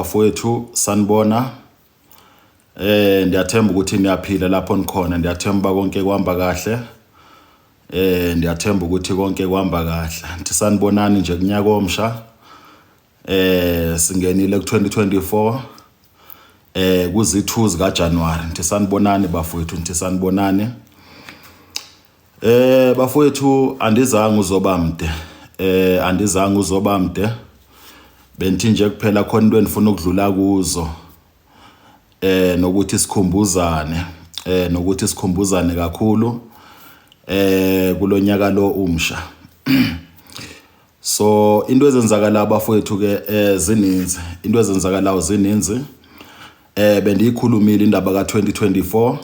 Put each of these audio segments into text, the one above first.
Bafowethu sanibona ndiyathemba ukuthi niyaphila lapho nikhona ndiyathemba konke kuhamba kahle ndiyathemba ukuthi konke kuhamba kahle nthi sanibonani nje kunyaka omsha singenile ku2024 kuzi2 zika January nthi sanibonani bafowethu nthi sanibonani bafowethu andizange uzoba mde benithi nje kuphela khona into enifuna ukudlula kuzo nokuthi sikhumbuzane kakhulu kulonyaka lo umsha so into ezenzakala bafowethu ke zininzi bendiyikhulumile indaba ka2024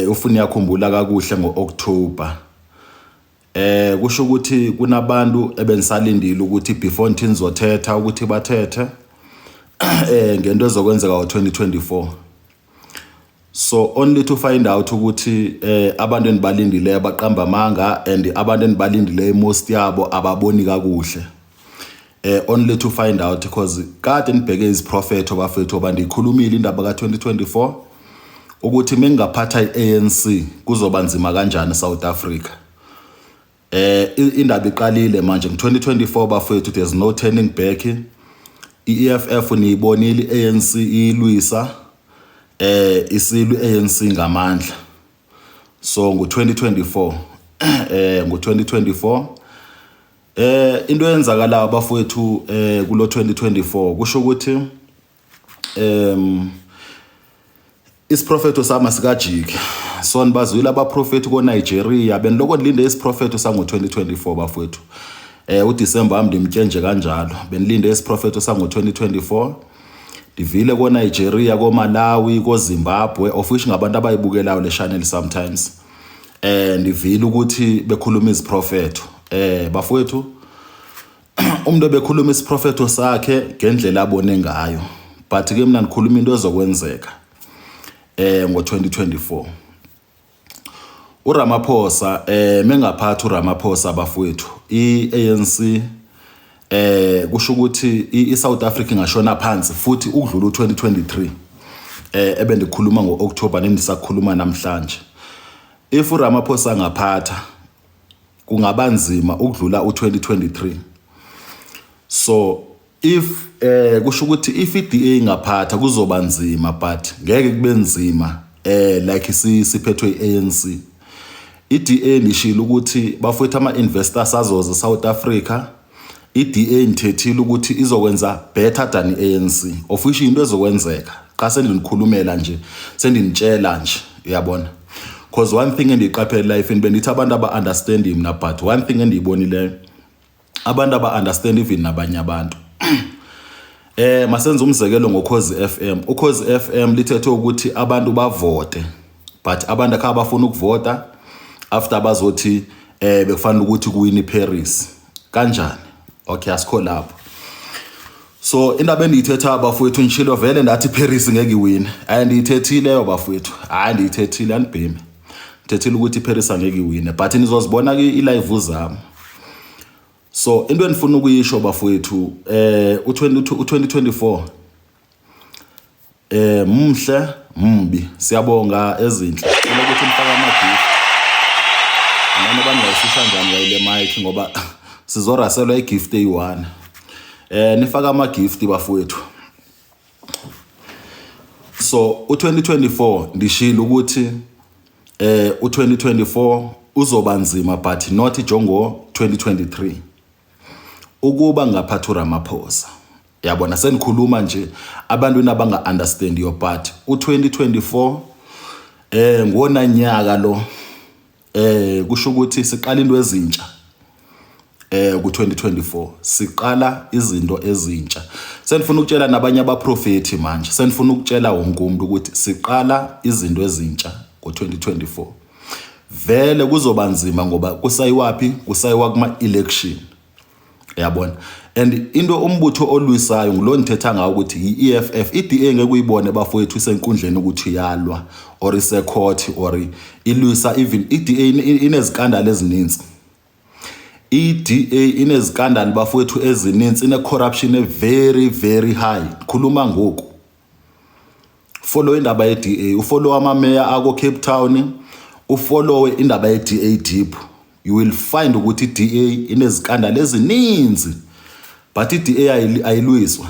ufuna yakhumbula kakuhle ngoOctober kusho ukuthi kunabantu ebenisalindile ukuthi before nithi nizothetha ukuthi bathethe ngento ezokwenzeka ngo2024 so only to find out ukuthi abantu enibalindile abaqamba amanga and abantu enibalindile most yabo ababoni kakuhle only to find out because kade nibheke iziprophet bafethu bandikhulumile indaba ka2024 ukuthi mengaphatha iANC kuzoba nzima kanjani South Africa indaba iqalile manje ngo2024 bafethu there's no turning back iEFF niyibonile iANC ilwisa isilu ANC ngamandla so ngo2024 into eyenzakala abafowethu kulo 2024 kusho ukuthi isiprophet sama sikajike so nibazwile abaprofeti ko Nigeria beniloko nilinde isiprophet sango 2024 bafowethu uDisemba ndimtye nje kanjalo benilinde isiprophet sango 2024 divile ko Nigeria ko Malawi ko Zimbabwe of which ngabantu abayibukelayo le channel sometimes ndivile ukuthi bekhuluma iziprophet bafowethu umuntu obekhuluma isiprophet sakhe ngendlela abone ngayo but ke mina nikhuluma into ezokwenzeka ngo2024 uRamaphosa mengaphatha uRamaphosa bafowethu iANC kusho ukuthi iSouth Africa ngashona phansi futhi ukudlula u2023 ebendikhuluma ngoOctober nendisakhuluma namhlanje if uRamaphosa ngaphatha kungabanzima ukudlula u2023 so if kusho ukuthi if iDA ngaphatha kuzoba nzima but ngeke kube nzima like siphethwe iANC iDA nishilo ukuthi bafowethu ama investors azoza South Africa iDA nithethile ukuthi izokwenza better than iANC of which into ezokwenzeka xa sendinikhulumela nje sendinitshela nje uyabona because one thing endiqaphela life bendithi abantu aba understand mina but one thing endiyibonile abantu aba understand even nabanye abantu masenze umzekelo ngokhozi FM ukhozi FM lithethe ukuthi abantu bavote but abantu akabafuna ukuvota after bazothi bekufanele ukuthi kuwini Paris kanjani okay asikho lapho so indaba endiyithetha abafowethu nchilo vele ndathi Paris ngeke iwine ayindiyithethile bafowethu ndiyithethile anibhemi ngithethile ukuthi Paris angeke iwine but nizozibona ke ilive zami so into enifuna ukuyisho bafowethu u2024 mhle mbi siyabonga ezinhle ukuthi nifaka ama-gift noma bangayisisha njani ngayile mic ngoba sizoraselwa igift eyi1 nifaka ama-gift bafowethu so u2024 ndishilo ukuthi u2024 uzoba nzima but not jongo 2023 ukuba ngaphatha uRamaphosa yabona senikhuluma nje abantu nabanga understand your part u2024 ngona nyaka lo kusho ukuthi siqala into ezintsha ku2024 siqala izinto ezintsha senifuna ukutshela nabanye abaprofeti manje senifuna ukutshela wonke umuntu ukuthi siqala izinto ezintsha ku2024 vele kuzoba nzima ngoba kusayiwa kuma election yabona and into umbutho olwisayo ngilo nithetha ngawo ukuthi iEFF iDA ngeke uyibone bafowethu senkundleni ukuthi yalwa or ise court or ilwisa even iDA inezikandalo ezininzi i-DA inezikandali bafowethu ezininzi, ine-corruption very very high. Khuluma ngoku. Follow indaba ye-DA, ufollow amameya ako Cape Town, ufollow indaba ye-DA deep. You will find ukuthi i-DA inezikandali ezininzi, but i-DA ayilwiswa.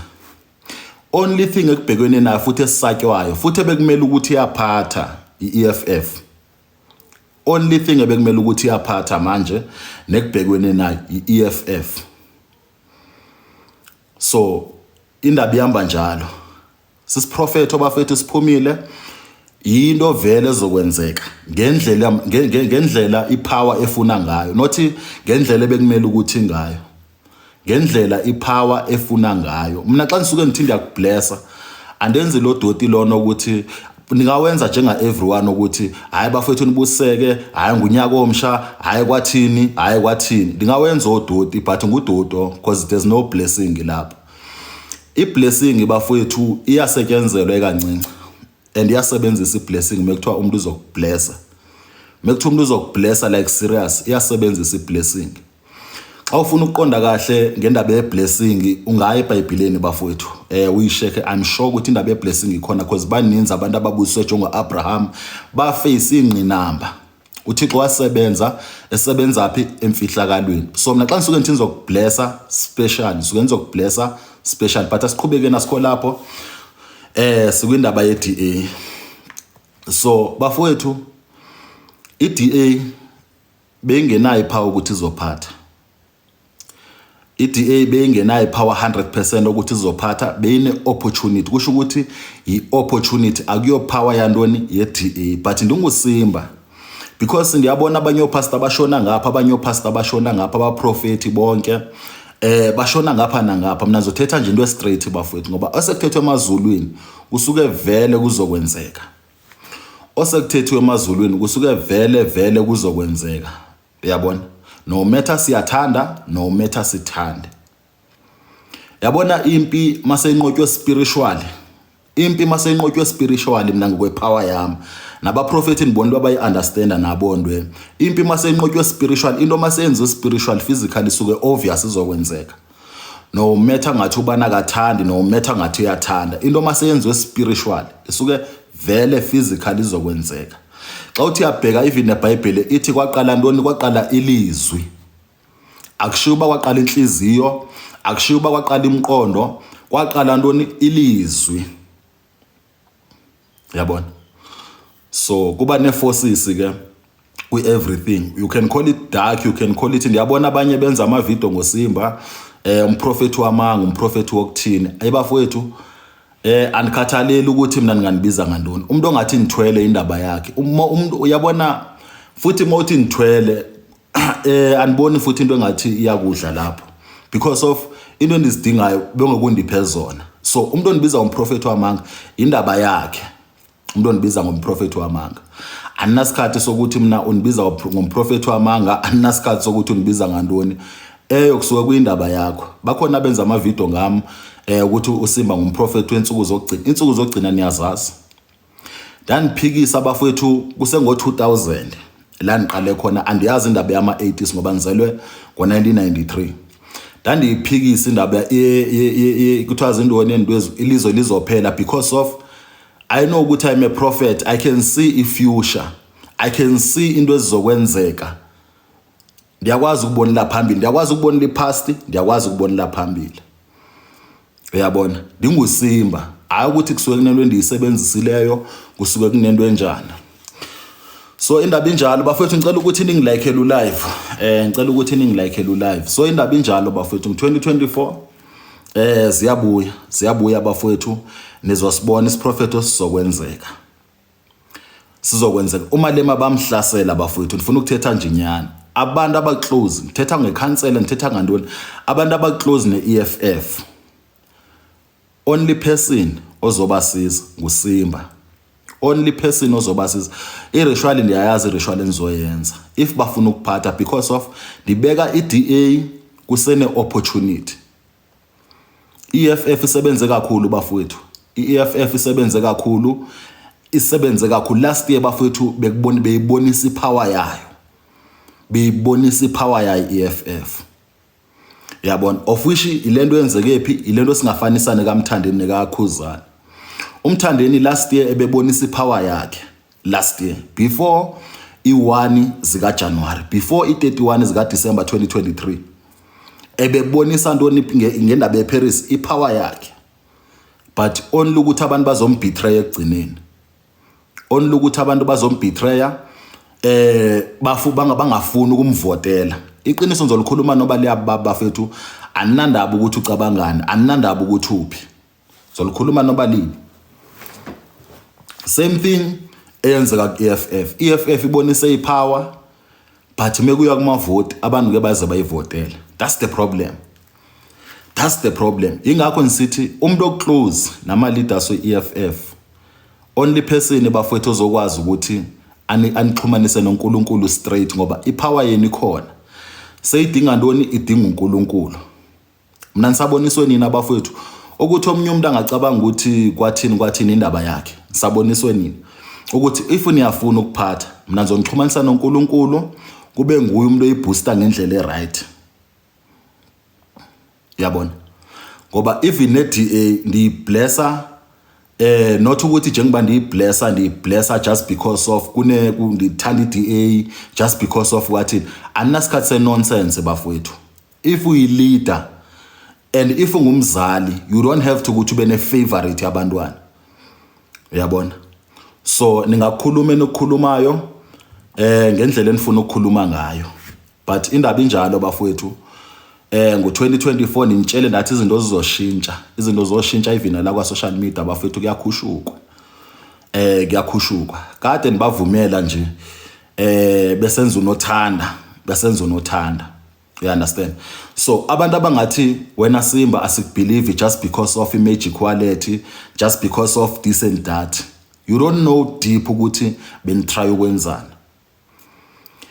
Only thing ekubhekweni nayo futhi esisatywayo futhi bekumele ukuthi iyaphatha i-EFF. Only thing ebekumele ukuthi iyaphatha manje nekubhekweni nayo i-EFF. So indaba ihamba njalo. Sisiprofetho abafethu siphumile, yinto vele ezokwenzeka ngendlela ipower efuna ngayo, nothi ngendlela bekumele ukuthi ngayo. Ngendlela ipower efuna ngayo. Mina xa nisuke ngithi ndiyakublessa, andenzi lo doti lona ukuthi ningawenza njenga everyone ukuthi hayi bafethu nibuseke, hayi ngunyaka omsha, hayi kwathini. Ndingawenza odoti but ngudodo because there's no blessing lapho. I-blessing bafethu iyasetyenzelwa kancinci and iyasebenzisa i-blessing mekuthiwa umuntu uzokublessa. Mekuthiwa umuntu uzokublessa like serious, iyasebenzisa i-blessing. Xa ufuna ukuqonda kahle ngendaba ye-blessing ungaya eBhayibhelini bafowethu uyisheke. I'm sure ukuthi indaba ye-blessing ikhona because baninzi abantu ababusiswe njengo-Abraham baface ingqinamba. uThixo wasebenza, esebenza phi? Emfihlakalweni. So mina xa ngisuke ngithi ngizokublessa special, ngisuke ngizokublessa special, but asiqhubeke nasikho lapho sikwindaba ye-DA. So bafowethu i-DA bengenayo ipower ukuthi izophatha. I-DA bengenayo ipower 100% ukuthi izophatha, beyine opportunity. Kusho ukuthi i-opportunity akuyo power yandoni ye-DA, but ndingusimba because ndiyabona abanye opastor bashona ngapha, abanye opastor bashona ngapha, abaprofeti bonke bashona ngapha nangapha. Mina ngizothetha nje into straight bafowethu, ngoba osekuthethwe emazulwini kusuke vele kuzokwenzeka. Osekuthethwe emazulwini kusuke vele kuzokwenzeka. Uyabona? No matter siyathanda, no matter sithande. Yabona impi maseyinqotywe spiritually. Impi maseyinqotywe spiritually mina ngokwepower yami. Nabaprofeti nibona bayi-understanda nabondwe. Impi maseyinqotywe spiritual, into maseyenziwe spiritual, physically suke obvious izokwenzeka. No matter ngathi ubana kathandi, no matter ngathi uyathanda. Into maseyenziwe spiritual, isuke vele physically izokwenzeka. Xa uthi uyabheka even eBhayibheli ithi kwaqala ntoni? Kwaqala ilizwi. Akushiyo uba kwaqala inhliziyo, akushiyo uba kwaqala imqondo, kwaqala ntoni? Ilizwi. Yabona? So kuba ne-forces ke everything. You can call it dark, you can call it, ndiyabona abanye benza ama-video ngoSimba, umprofeti wamanga, umprofeti wokuthini. Ayibafowethu andikhathaleli ukuthi mina nginganibiza ngantoni. Umuntu ongathi ngithwele indaba yakhe. Umuntu uyabona futhi mawuthi ngithwele aniboni futhi into engathi iyakudla lapho because of into endizidingayo bengokundiphe zona. So umuntu onibiza umprofeti wamanga indaba yakhe. Umuntu onibiza ngomprofeti wamanga. Aninasikhathi sokuthi mina unibiza ngomprofeti wamanga, aninasikhathi sokuthi unibiza ngantoni. Kusuka kuyindaba yakho. Bakhona benza ama-video ngami ukuthi uSimba ngumprofeti wensuku zokugcina. Insuku zokugcina niyazazi. Ndandiphikisa abafowethu kusengo-2000 la ngiqale khona, andiyazi indaba yama-80s ngoba ngizelwe ngo-1993. Ndandiyiphikisa indaba kuthiwa zindoni endwezu ilizwe lizophela because of I know ukuthi I'm a prophet. I can see a future. I can see into ezizokwenzeka. Ndiyakwazi ukubonela phambili, ndiyakwazi ukubonela ipast, ndiyakwazi ukubonela phambili. Uyabona? Ndingusimba. Hayi ukuthi kusuke kunento endiyisebenzisileyo, kusuke kunento enjani. So indaba injalo bafethu, ngicela ukuthi ningilike live. Ngicela ukuthi ningilike live. So indaba injalo bafethu, 2024 ziyabuya bafethu, nizosibona isiprofeto sizokwenzeka. Uma lema bamhlasela bafethu, ngifuna ukuthetha nje nyana. Abantu abaclose, ngithetha ngekhansela, ngithetha ngantoni? Abantu abaclose ne-EFF. Only person ozobasiza nguSimba. Only person ozobasiza. I-ritual ndiyayazi i-ritual engizoyenza. If bafuna ukuphatha because of ndibeka i-DA kusene opportunity. EFF isebenze kakhulu bafowethu. I-EFF isebenze kakhulu. Last year bafowethu beyibonisa ipower yayo. beyibonisa ipower ya EFF. Yabona, of which ilento yenzeke phi, ilento singafanisane kaMthandeni nekaKhuzana. UMthandeni last year ebebonisa ipower yakhe last year before i1 zika January, before i31 zika December 2023. Ebebonisa ntoni ngendaba yeParis ipower yakhe. But only ukuthi abantu bazombetray ekugcineni. Only ukuthi abantu bazombetray bangafuni ukumvotela. Iqiniso ngizolikhuluma noba liyabafethu aninandaba ukuthi ucabangani, aninandaba ukuthi uphi. Ngizolikhuluma noba lini. Same thing eyenzeka ku-EFF. EFF ibonise ipower but mekuya kumavote abantu ke baze bayivotela. That's the problem. That's the problem. Ingakho nisithi umuntu oclose nama leaders we-EFF only person bafethu ozokwazi ukuthi anixhumanise noNkulunkulu straight ngoba ipower yeni ikhona. Seyidinga ntoni? Idinga uNkulunkulu. Mina nisaboniswe nini abafethu ukuthi omunye umuntu angacabanga ukuthi kwathini indaba yakhe. Saboniswe nini ukuthi if niyafuna ukuphatha mina ngizonixhumanisa noNkulunkulu kube nguye umuntu oyibooster ngendlela eright. Yabona, ngoba even ne-DA ndiyiblessa not ukuthi njengoba ndiyiblessa just because of ndithanda i-DA just because of wathini. Aninasikhathi se-nonsense bafowethu. If uyi-leader and if ungumzali you don't have to ukuthi ube ne-favorite yabantwana. Uyabona, so ningakhuluma enokukhulumayo ngendlela enifuna ukukhuluma ngayo, but indaba injalo bafowethu. Ngo-2024 nintshele nathi izinto zizoshintsha even la kwa social media bafethu kuyakhushukwa. Kuyakhushukwa. Kade nibavumela nje besenza unothanda. You understand? So abantu abangathi wena Simba asikubelieve just because of image equality, just because of this and that. You don't know deep ukuthi benitry ukwenzana.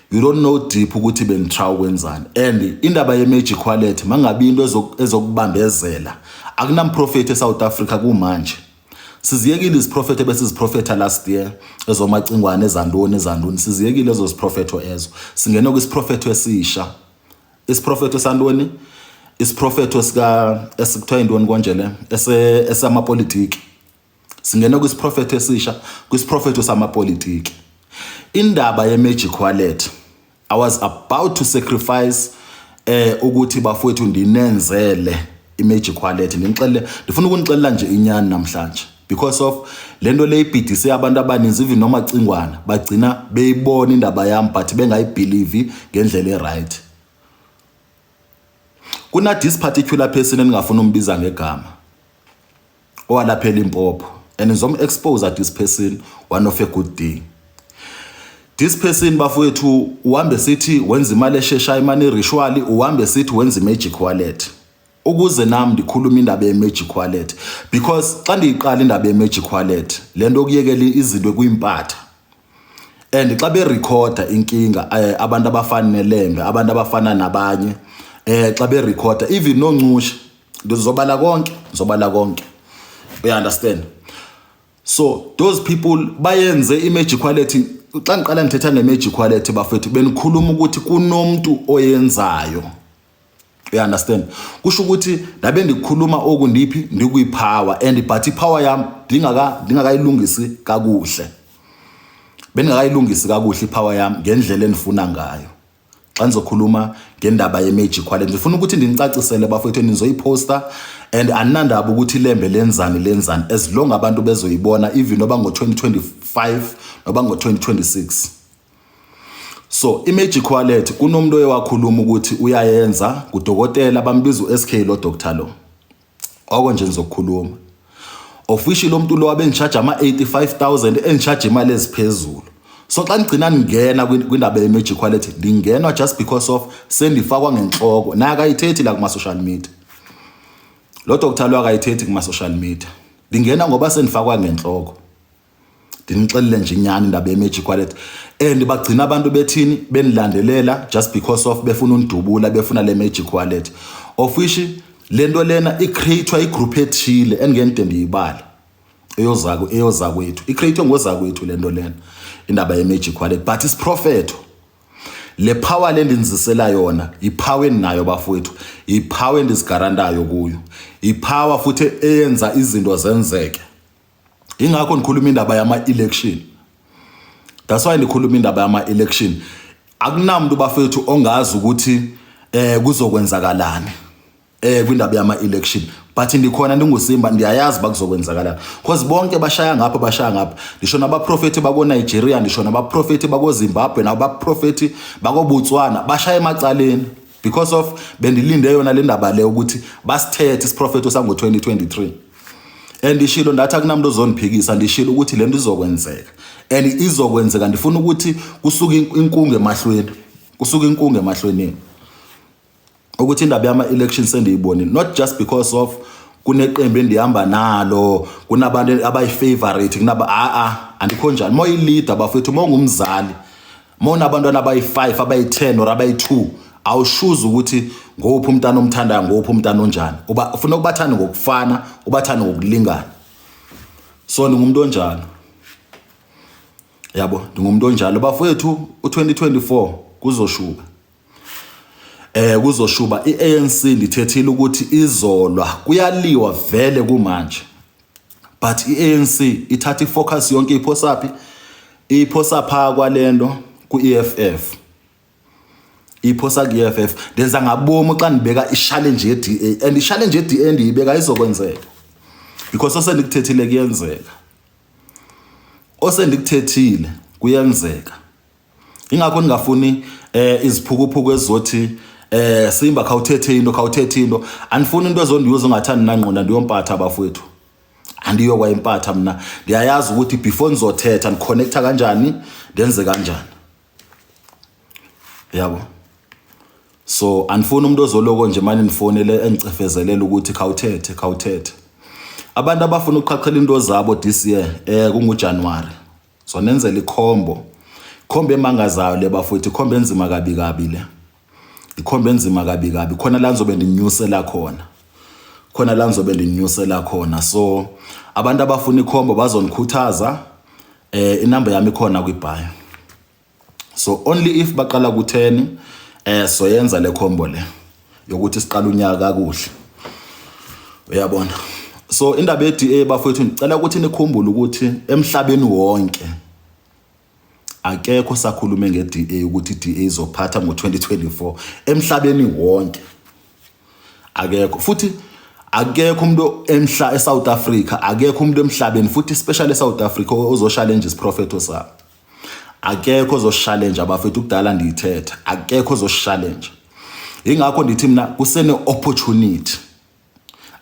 You don't know deep ukuthi benitry ukwenzana. And indaba ye-image equality mangabe into ezokubambezela akunamprofeti eSouth Africa kumanje. Siziyekile iziprofeti besiziprofeta last year ezomacingwane ezandoni siziyekile ezo ziprofeto ezo. Singena kwisiprofeto esisha. Isiprofeto sandoni? Isiprofeto esikuthiwa indoni konjele esamapolitiki. Singena kwisiprofeto esisha, kwisiprofeto samapolitiki. Indaba ye-image equality, I was about to sacrifice ukuthi bafowethu ndinenzele image equality. Ndifuna ukunixelela nje inyani namhlanje because of lento le ibhidise abantu abaninzi even noma cingwana bagcina beyibona indaba yami but bengayibelieve ngendlela eright. Kuna this particular person engafuna umbiza ngegama owalaphela impopho and ngizom-expose this person one of a good day. This person bafowethu uhambe sithi wenza imali esheshayo, imali ritual, uhambe sithi wenza image equality. Ukuze nami ndikhuluma indaba ye-image equality because xa ndiyiqala indaba ye-image equality lento okuyekela izinto kuyiphathe. And xa berecorda inkinga abantu abafana nelembe, abantu abafana nabanye xa berecorda even noncushe ngizobala konke. You understand? So those people bayenze image equality. Xa ngiqala ngithetha nge-image equality bafethu benikhuluma ukuthi kunomuntu oyenzayo. You understand? Kusho ukuthi nabe ndikhuluma okundiphi ndikuyipower and but ipower yami ndingakayilungisi kakuhle. Bengakayilungisi kakuhle ipower yami ngendlela enifuna ngayo. Xa nizokhuluma ngendaba ye-image equality ngifuna ukuthi ndinicacisele bafethu nizoyiposta and aninandaba ukuthi lembe lenzani as long abantu bezoyibona even noba ngo-2025 noba ngo-2026. So image equality kunomuntu oyewakhuluma ukuthi uyayenza kudokotela bambiza uSK lo Dr lo. Oko nje nizokukhuluma. Officially lo muntu lo wabengishaja ama-85,000 engishaja imali eziphezulu. So xa ngicina ngena kwindaba ye-image equality ndingenwa just because of sendifakwa ngenhloko. Naye akayithethi la kuma social media. Lo Dr lo akayithethi kuma social media. Ndingena ngoba sendifakwa ngenhloko. Ndinixelele nje inyani indaba ye-image equality and bagcina abantu bethini benilandelela just because of befuna undubula befuna le-image equality. Of which lento lena icreatewa igroup ethile engente ndiyibala eyoza kwethu. Icreatewe ngoza kwethu lento lena indaba ye-image equality but isiprofeto le power lendinzisela yona ipower endinayo bafowethu, ipower endizigarantayo kuyo, ipower futhi eyenza izinto zenzeke. Ingakho ndikhuluma indaba yama-election. That's why ndikhuluma indaba yama-election. Akunamuntu bafowethu ongazi ukuthi kuzokwenzakalani kwindaba yama-election, but ndikhona ndinguSimba ndiyayazi bakuzokwenzakalani, because bonke bashaya ngapha. Ndisho nabaprofeti bako Nigeria, ndisho nabaprofeti bako Zimbabwe, nabaprofeti bako Botswana bashaya emacaleni because of bendilinde yona le ndaba le ukuthi basithethe isiprofeto sango 2023. And ndishilo ndathi akunamuntu ozoniphikisa, ndishilo ukuthi le nto izokwenzeka and izokwenzeka. Ndifuna ukuthi kusuke inkungu emahlweni, ukuthi indaba yama-election sendiyibonile, not just because of kuneqembu endihamba nalo, kunabantu abayi-favorite, andikho njani. Uma uyi-leader bafethu, uma ungumzali, uma unabantwana abayi-5, abayi-10 or abayi-2, awushuze ukuthi ngophi umntana omthandayo, ngophi umntana onjani. Ufuna ukubathanda ngokufana, ubathanda ngokulingana. So ndingumuntu onjalo, yabo, ndingumuntu onjalo bafethu. U2024 kuzoshuba. Kuzoshuba. I-ANC ndithethile ukuthi izolwa, kuyaliwa vele kumanje, but i-ANC ithatha ifocus yonke iphosaphi, iphosa pha kwalento ku-EFF, iphosa ku-EFF. Ndenza ngabomo xa ndibeka i-challenge ye-DA, and i-challenge ye-DA ndiyibeka izokwenzeka because osendikuthethile kuyenzeka, osendikuthethile kuyenzeka. Ingakho ningafuni iziphukuphuku ezizothi Simba khawuthethe into, andifuni into ezondiyuza ngathani nanqonda ndiyompatha bafowethu, andiyokwa impatha mina. Ndiyayazi ukuthi before nizothetha ndiconnecta kanjani, ndenze kanjani, yabo. So andifuni umuntu ozoloko nje manje nifonele engicefezelela ukuthi khawuthethe. Abantu abafuna ukuqhaqhela into zabo this year kunguJanuary, so nenzele ikhombo emangazayo le bafowethu, ikhombo enzima kabi le, ikhombo enzima kabi. Khona la ngizobe ndinyusela khona, so abantu abafuna ikhombo bazonikhuthaza. Inamba yami ikhona kwibhayo, so only if baqala ku10 so yenza le khombo le yokuthi siqala unyaka kakuhle, uyabona. So indaba ye-DA bafowethu, ngicela ukuthi nikhumbule ukuthi emhlabeni wonke akekho sakhulume nge-DA ukuthi i-DA izophatha ngo-2024 emhlabeni wonke, akekho. Futhi akekho umuntu eSouth Africa, akekho umuntu emhlabeni futhi especially eSouth Africa ozochallenge isiprofeto sabo. Akekho ozochallenge abafethu, kudala ndiyithetha, akekho ozochallenge. Ingakho ndithi mina kusene opportunity,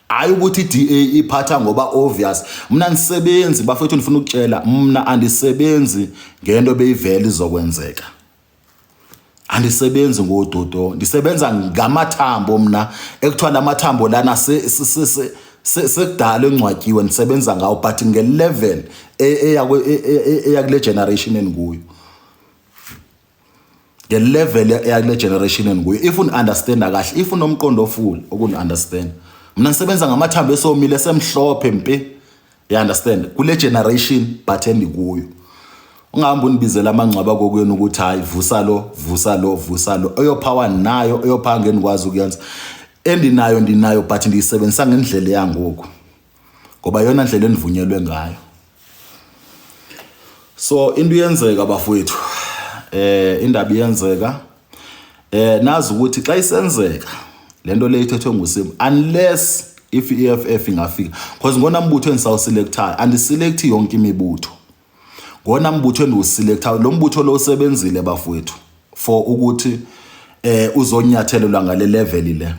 hayi ukuthi i-DA iphatha ngoba obvious. Mina nisebenzi bafethu, ndifuna ukutshela mina andisebenzi ngento beyivele izokwenzeka, andisebenzi ngododo, ndisebenza ngamathambo. Mina ekuthiwa lamathambo lana sekudala encwatyiwe, ndisebenza ngawo but nge-level eya kule generation endikuyo, nge-level eya kule generation endikuyo. If un-understanda kahle, if unomqondo oful okuni-understand, mina nisebenza ngamathambo esomile esemhlophe mpe, you understand, kule generation but endikuyo. Ungahambi unibizela amangcwaba kokuyena ukuthi hayi vusa lo, eyopower nayo, eyopower ngenikwazi ukuyenza, ndinayo but ndiyisebenzisa ngendlela yangoku ngoba yona ndlela endivunyelwe ngayo. So into yenzeka bafowethu, indaba iyenzeka, nazi ukuthi xa isenzeka lento le ithethwe nguSimba, unless if i-EFF ingafika, because ngona mbutho endisawuselectayo, andiselecti yonke imibutho, ngona mbutho endiwuselectayo. Lo mbutho lo usebenzile bafowethu for ukuthi uzonyathelelwa ngale level le.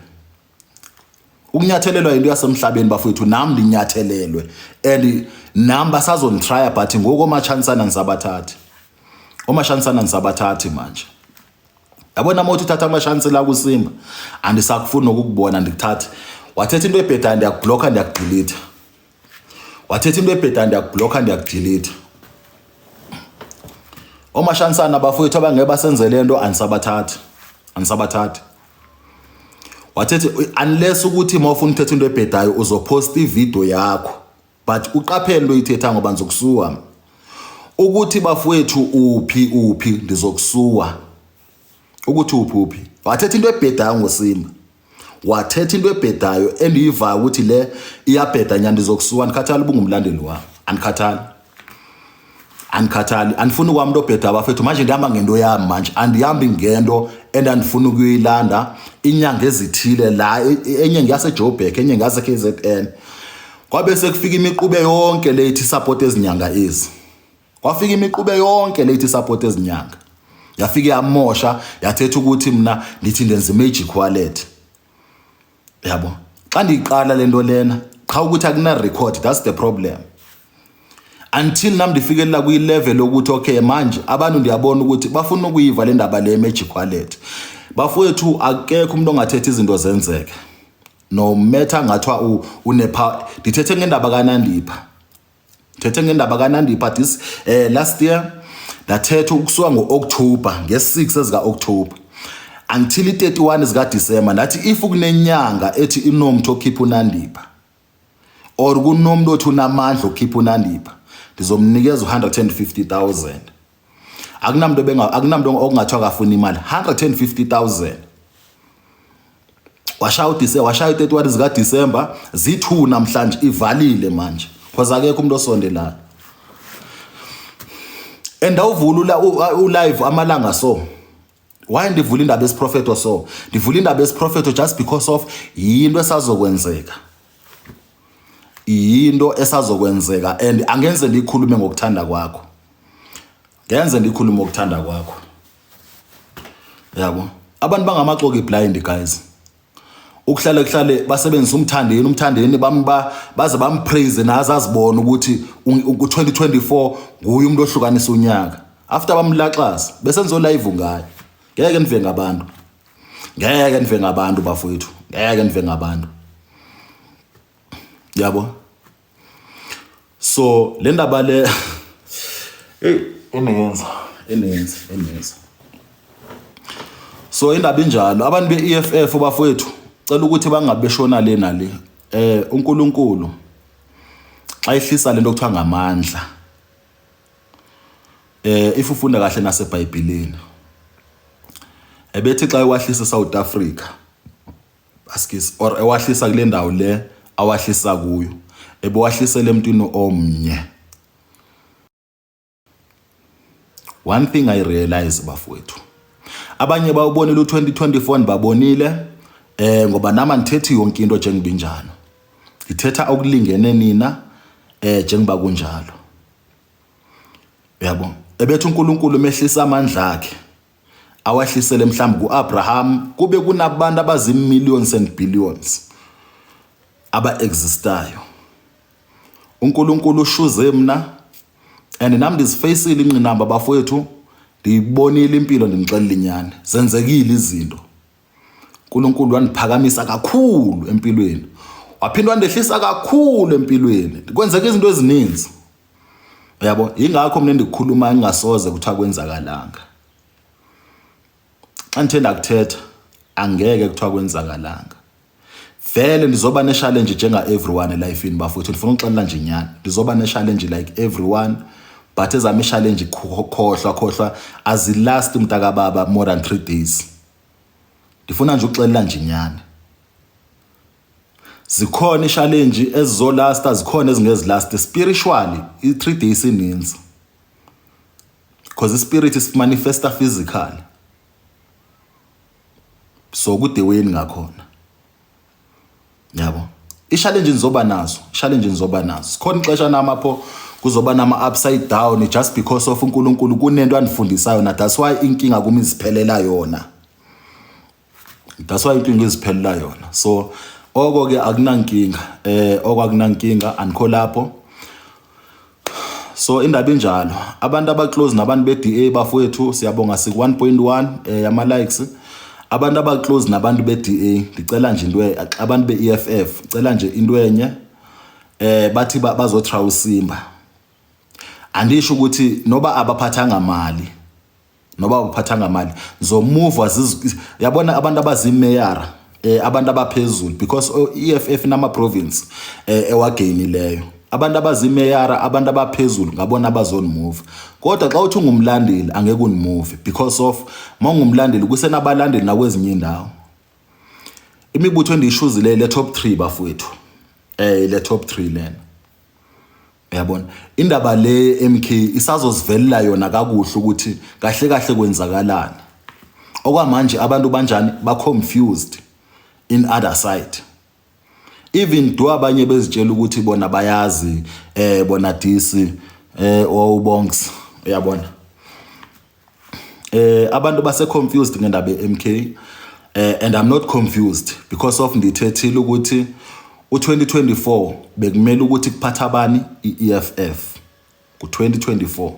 Ukunyathelelwa into yasemhlabeni bafowethu, nami ndinyathelelwe, and nami basazonitry, but ngoku omashansana nisabathathi manje. Yabona uma uthi uthatha amashansi la kuSimba, andisakufuna ukukubona ndikuthathe. Wathetha into ebheda ndiyakubhlokha ndiyakudelete, wathetha into ebheda ndiyakubhlokha ndiyakudelete. Omashansana bafowethu abangeke basenzele into, anisabathathi. Wathethe unless ukuthi uma ufuna uthetha into ebhedayo uzopost ivideo yakho, but uqaphele into oyithetha ngoba ndizokusuwa ukuthi bafowethu uphi ndizokusuwa. ukuthi uphuphi wathetha into ebhedayo ngoSimba wathetha into ebhedayo endiyivayo ukuthi le iyabheda nyandi zokusuka andikhathali ubungumlandeli wami andikhathali andifuni kwami into obheda abafethu manje ndihamba ngento yami manje andihambi ngento endandifuna ukuyilanda inyanga ezithile la enye ngiyaseJoburg enye ngase KZN kwabe sekufika imiqube yonke lethi support ezinyanga ezi kwafika imiqube yonke lethi support ezinyanga yafika yamosha yathetha ukuthi mina ndithi ndenza magic wallet yabo xa ndiqala lento lena cha ukuthi akuna record that's the problem until nami ndifikelela kwi level ukuthi okay manje abantu ndiyabona ukuthi bafuna ukuyiva le ndaba le magic wallet bafowethu akekho umuntu ongathetha izinto zenzeke no matter ngathiwa unepa dithethe ngendaba kaNandipha this last year dathetha ukusuka ngoOctober nge6 ezika October until 31 zika December nathi if kunenyanga ethi inomtho okhipha uNandipha or kunomuntu othi unamandla okhipha uNandipha ndizomnikeza 150,000 akunamuntu okungathiwa kafuna imali 150,000 washaya 31 zika December zi2 namhlanje ivalile manje because akekho umuntu osondelayo endawuvula ulive amalanga so why ndivula indaba esiprofeto so ndivula indaba esiprofeto just because of yinto esazokwenzeka and angenze ndikhulume ngokuthanda kwakho yabo abantu bangamaxoki blind guys ukuhlale basebenzisa umthandeni baze bampraise nazi azibona ukuthi u2024 nguye umuntu ohlukanisa unyaka after bamlaxaza besenzo live ngayo ngeke nive ngabantu bafowethu yabo so le ndaba le enenza so indaba injalo abantu beEFF bafowethu cela ukuthi bangabeshona lena le uNkulunkulu xa ehlisa lento okuthiwa ngamandla if ufunda kahle naseBhayibhelini ebethi xa ewahlisa South Africa askis or ewahlisa kule ndawo le awahlisa kuyo ebewahlisele emntwini omnye. One thing I realize bafowethu abanye bawubonile u2024 nibabonile ngoba nama nithethi yonke into njengibinjalo ngithetha okulingene nina njengoba kunjalo yabo ebethu uNkulunkulu mehlisa amandla akhe awahlisele mhlawumbe kuAbraham kube kunabantu abazi millions and billions aba existayo uNkulunkulu ushuze mina and nami ndizifacile inqinamba bafowethu ndibonile impilo ndimxelela inyani zenzekile izinto uNkulunkulu waniphakamisa kakhulu empilweni waphindwa wandehlisa kakhulu empilweni kwenzeka izinto ezininzi yabo ingakho mina ndikhuluma ngingasoze kuthi akwenzakalanga xa ngithanda ukuthetha angeke kuthi akwenzakalanga vele ndizoba ne challenge njenga everyone elifeini bafowethu ndifuna ukuxelela nje inyani ndizoba ne challenge like everyone but ezami challenge khohlwa azilast umntaka baba more than 3 days ndifuna nje ukuxelela nje inyani zikhona challenge ezizolasta zikhona ezingezilast spiritually i3 days ininzi because the spirit is manifesta physically so good way ngakhona yabo i-challenge nizoba nazo sikhona ixesha namapho kuzoba nama upside down just because of uNkulunkulu kunento anifundisayo na that's why inkinga kumi iziphelela yona so oko ke akunankinga andikho lapho so indaba injalo abantu abaclose nabantu beDA bafowethu siyabonga siku 1.1 yama likes abantu abaclose nabantu beDA ndicela nje into abantu beEFF cela nje into enye bathi bazothra uSimba andisho ukuthi noba abaphathanga mali zomove yabona abantu abazimeyara abantu abaphezulu because EFF nama province ewagainileyo abantu abazimeyara abantu abaphezulu ngabona abazonimove kodwa xa uthi ungumlandeli angeke unimove because of mawungumlandeli kusenabalandeli nakwezinye indawo imibutho endiyishuzile le top 3 bafowethu le top 3 lena uyabona indaba le MK isazozivelela yona kakuhle ukuthi kahle kahle kwenzakalani okwamanje abantu banjani ba confused in other side even do abanye bezitshela ukuthi bona bayazi bona disi obongs uyabona abantu base confused ngendaba MK and I'm not confused because of ndithethile ukuthi u2024 bekumele ukuthi kuphatha abani iEFF ku2024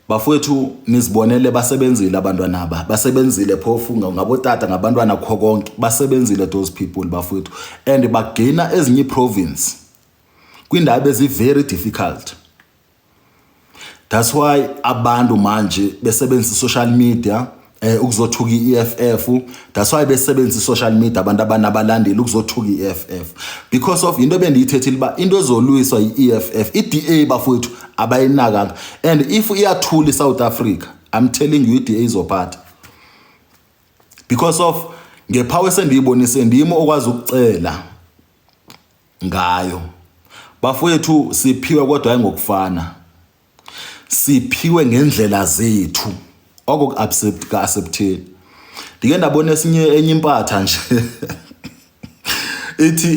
bafowethu nizibonele basebenzile abantwana aba basebenzile phofu ngabotata ngabantwana kho konke basebenzile those people bafowethu and bagaina ezinye province kwindaba ezi very difficult. That's why abantu manje besebenzisa social media ukuzothuka iEFF. That's why besebenzisa social media abantu abanabalandeli ukuzothuka iEFF because of into bendiyithethile ba into ezolwiswa iEFF iDA bafowethu abayinakanga and if iyathula iSouth Africa I'm telling you iDA izophatha because of ngepower sendiyibonise ndimo okwazi ukucela ngayo bafowethu siphiwe kodwa hayi ngokufana siphiwe ngendlela zethu okuaccept ka accepteni ndike ndabona esinye enye impatha nje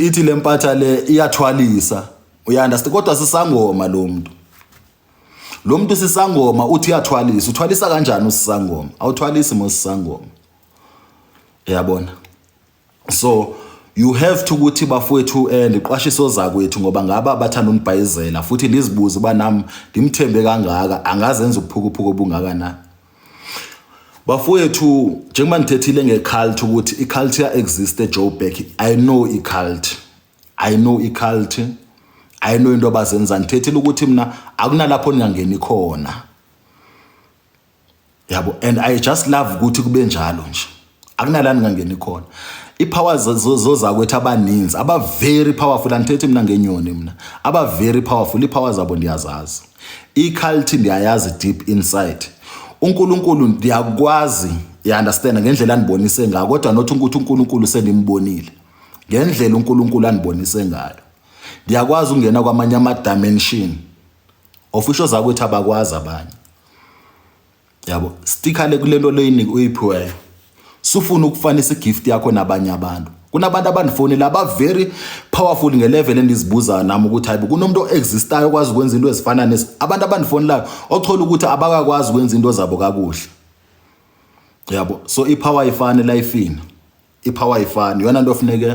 ithi lempatha le iyathwalisa uyandaste kodwa sisangoma lo muntu sisangoma uthi uyathwalisa uthwalisa kanjani usisangoma awuthwalisi mosisangoma uyabona so you have to ukuthi bafowethu ndiqwashiso zakwethu ngoba ngaba bathanda unibhayizela futhi ndizibuze banami ndimthembe kangaka angazenza ukuphukuphuka obungakana bafowethu njengoba ngithethile ngecult ukuthi iculture exist eJoburg I know icult I know into abazenza ngithethile ukuthi mina akunalapho ningangeni khona yabo and I just love ukuthi kube njalo nje akunalani ngangeni khona ipower zozakwethu abaninzi aba very powerful andithethi mina ngenyoni mina aba very powerful ipower zabo ndiyazazi icult ndiyayazi deep inside uNkulunkulu ndiyakwazi understand ngendlela anibonise ngayo kodwa not ukuthi uNkulunkulu sendimbonile ngendlela uNkulunkulu anibonise ngayo ndiyakwazi ungena kwamanye ama dimension official zakwethu abakwazi abanye yabo stickale kulento leyinika uyiphiweyo sufuna ukufanisa igift yakho nabanye abantu kunabantu abandifonela aba very powerful ngelevel endizibuza nami ukuthi hayibo kunomuntu oexistayo okwazi ukwenza into ezifana nezi abantu abandifonelayo ochola ukuthi abakakwazi ukwenza into zabo kakuhle yabo so ipower ifane lifeini ipower ifane yona into ofuneke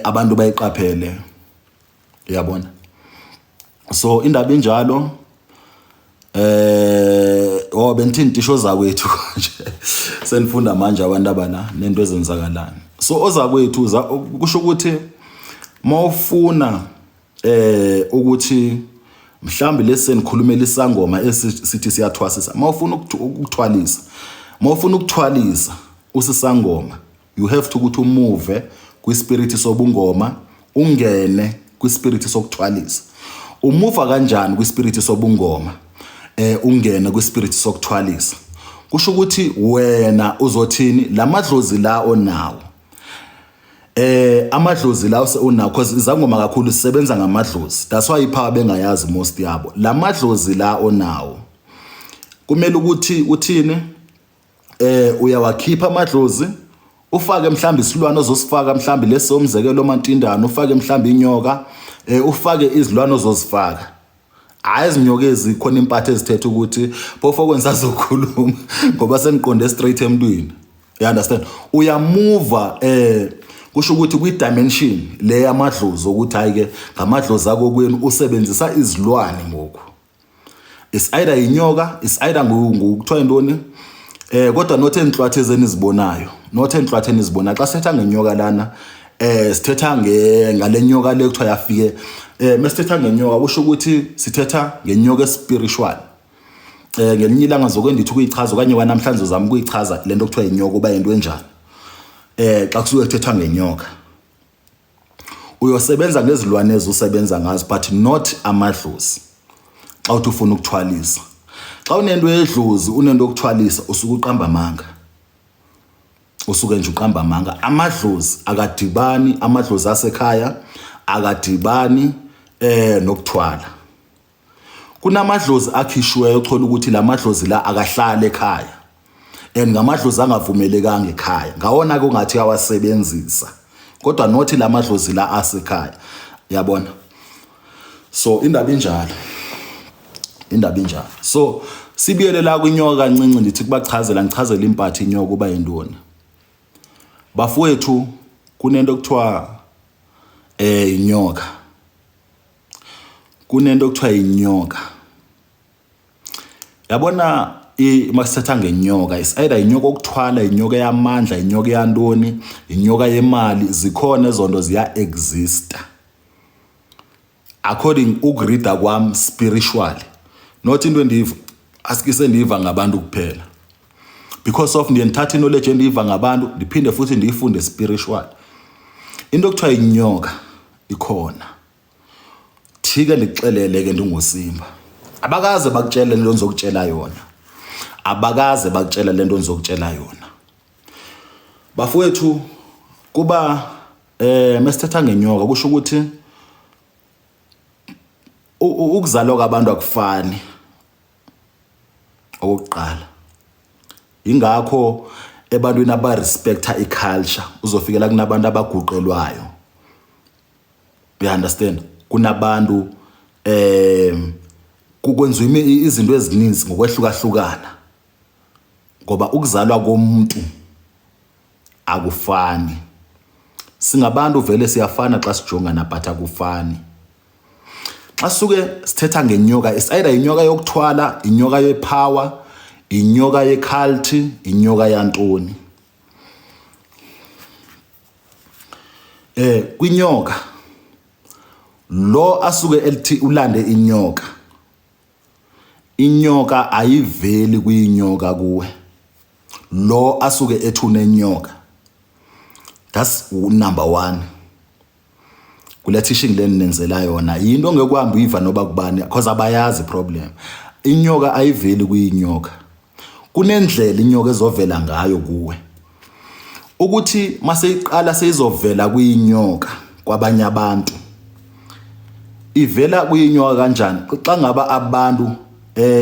abantu bayiqaphele uyabona so indaba enjalo bentini tisho zakwethu nje senifunda manje abantu abana nento ezenzakalana so ozakwethu kusho ukuthi mawufuna ukuthi mhlambi lesenikhulumela isangoma esithi siyathwasisa mawufuna ukuthwalisa usisangoma you have to ukuthi umove kwispirit sobungoma ungene kwispirit sokuthwalisa umuva kanjani kwispirit sobungoma ungena kwispirit sokuthwalisa kusho ukuthi wena uzothini lamadlozi la onawo amadlozi la unawo because izangoma kakhulu sisebenza ngamadlozi that's why ipower bengayazi most yabo lamadlozi la onawo kumele ukuthi uthini uyawakhipha amadlozi ufake mhlambi isilwane ozosifaka mhlambi lesomzekelo mantindana ufake mhlambi inyoka ufake izilwane ozozifaka ayizinyokezi khona impathe ezithethe ukuthi phofu okwenza zokhuluma ngoba seniqonde straight emntwini you understand uyamove kusho ukuthi kwi dimension le yamadlozi ukuthi hayike ngamadlozi akokweni usebenzisa izilwane ngoku is either inyoka is either ngokuthiwa intoni kodwa not enhlwatheni ezibonayo not enhlwatheni ezibona xa setha ngenyoka lana sithetha ngalenyoka le kuthiwa yafike mesithetha ngenyoka kusho ukuthi sithetha ngenyoka spiritual ngelinye ilanga zokwendithi ukuyichaza okanye wanamhlanje uzama ukuyichaza lento kuthiwa inyoka uba into enjani xa kusuke kuthetha ngenyoka uyosebenza ngezilwane usebenza ngazo but not amadlozi xa uthi ufuna ukuthwalisa. Xa unento yedlozi unento yokuthwalisa usuke uqamba amanga. Usuke nje uqamba amanga. Amadlozi akadibani, amadlozi asekhaya akadibani nokuthwala. Kunamadlozi akhishweyo uthola ukuthi lamadlozi la akahlala ekhaya. And ngamadlozi angavumelekanga ekhaya. Ngawona ke ungathi awasebenzisa. Kodwa nothi lamadlozi la asekhaya. Yabona? So indaba injalo. Indaba injalo. So sibiyele la kwinyoka kancinci ndithi kubachazela ngichazela impathe inyoka kuba yintoni. Bafowethu kunento okuthiwa inyoka. Kunento okuthiwa inyoka. Yabona masithatha ngenyoka is either inyoka okuthwala, inyoka yamandla, inyoka yantoni, inyoka yemali, zikhona ezonto ziya exist. According ukureada kwami spiritually. Not into endiva asikise ndiva ngabantu kuphela. Because of ndiyenthatha knowledge endiva ngabantu ndiphinde futhi ndiyifunde spiritual. Into okuthiwa inyoka ikhona. Thike ndixelele ke ndingosimba. Abakaze bakutshela lento nizokutshela yona. Abakaze bakutshela lento nizokutshela yona. Bafowethu kuba mesithatha ngenyoka kusho ukuthi ukuzalwa kwabantu akufani. Okokuqala. Ingakho ebantwini abarespecta iculture uzofikela kunabantu abaguqelwayo. You understand? Kunabantu kukwenziwa izinto ezininzi ngokwehlukahlukana. Ngoba ukuzalwa komuntu akufani. Singabantu vele siyafana xa sijongana but akufani. Xa suke sithetha ngenyoka is either inyoka yokuthwala, inyoka yepower, inyoka yecult, inyoka yantoni. Kwinyoka lo asuke elithi ulande inyoka. Inyoka ayiveli kwinyoka kuwe. Lo asuke ethune inyoka. That's number 1. Kule teaching le nenzela yona into ngekwamba uyiva noba kubani because abayazi problem. Inyoka ayiveli kwinyoka. Kunendlela inyoka ezovela ngayo kuwe. Ukuthi mase iqala seyizovela kwinyoka kwabanye abantu. Ivela kwinyoka kanjani? Xa ngaba abantu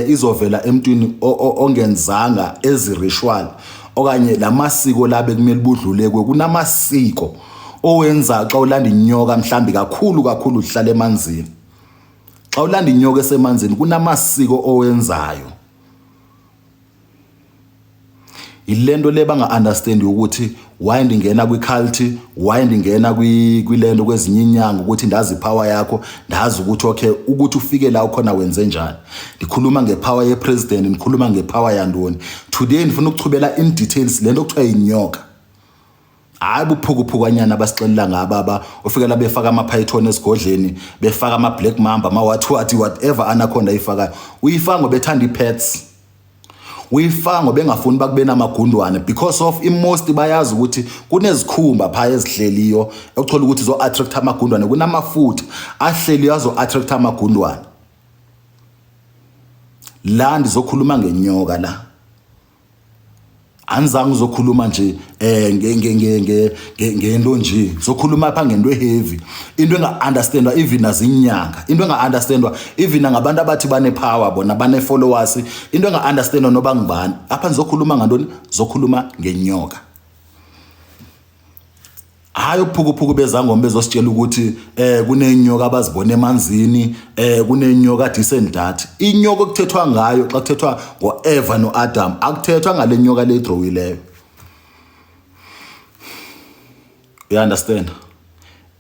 izovela emntwini ongenzanga eziritual okanye lamasiko labe kumele budlule kwe kunamasiko owenza xa ulanda inyoka mhlambi kakhulu uhlala emanzini. Xa ulanda inyoka esemanzini kunamasiko owenzayo. Ilento le banga understand ukuthi why ndingena kwicult, why ndingena kwilento kwezinye inyanga ukuthi ndazi power yakho, ndazi ukuthi okay ukuthi ufike la ukhona wenze njani. Ndikhuluma ngepower yepresident, ndikhuluma ngepower yantoni. Today ndifuna ukuchubela in details lento okuthiwa inyoka. Hayi buphukuphukanyana abasixelela ngaba ufikela befaka ama-python esigodleni, befaka ama-black mamba, wathi whatever anaconda ifaka. Uyifaka ngoba bethanda ipets. Uyifaka ngoba bengafuni bakube namagundwane because of most bayazi ukuthi kunezikhumba phaya ezihleliyo ekuthola ukuthi zo attract amagundwane, kunamafutha ahleliyo azo attract amagundwane. La ndizokhuluma ngenyoka la. Anzange uzokhuluma nje ngento nje. Zokhuluma apha ngento heavy. Into enga understandwa even as inyanga. Into enga understandwa even ngabantu abathi bane power bona bane followers. Into enga understandwa noba ngubani. Apha nizokhuluma ngantoni? Zokhuluma ngenyoka. Hayi uphukuphuku bezangoma bezositshela ukuthi kunenyoka abazibona emanzini, kunenyoka decent that. Inyoka okuthethwa ngayo xa kuthethwa ngoEva noAdam akuthethwa ngale nyoka le drowileyo. You understand?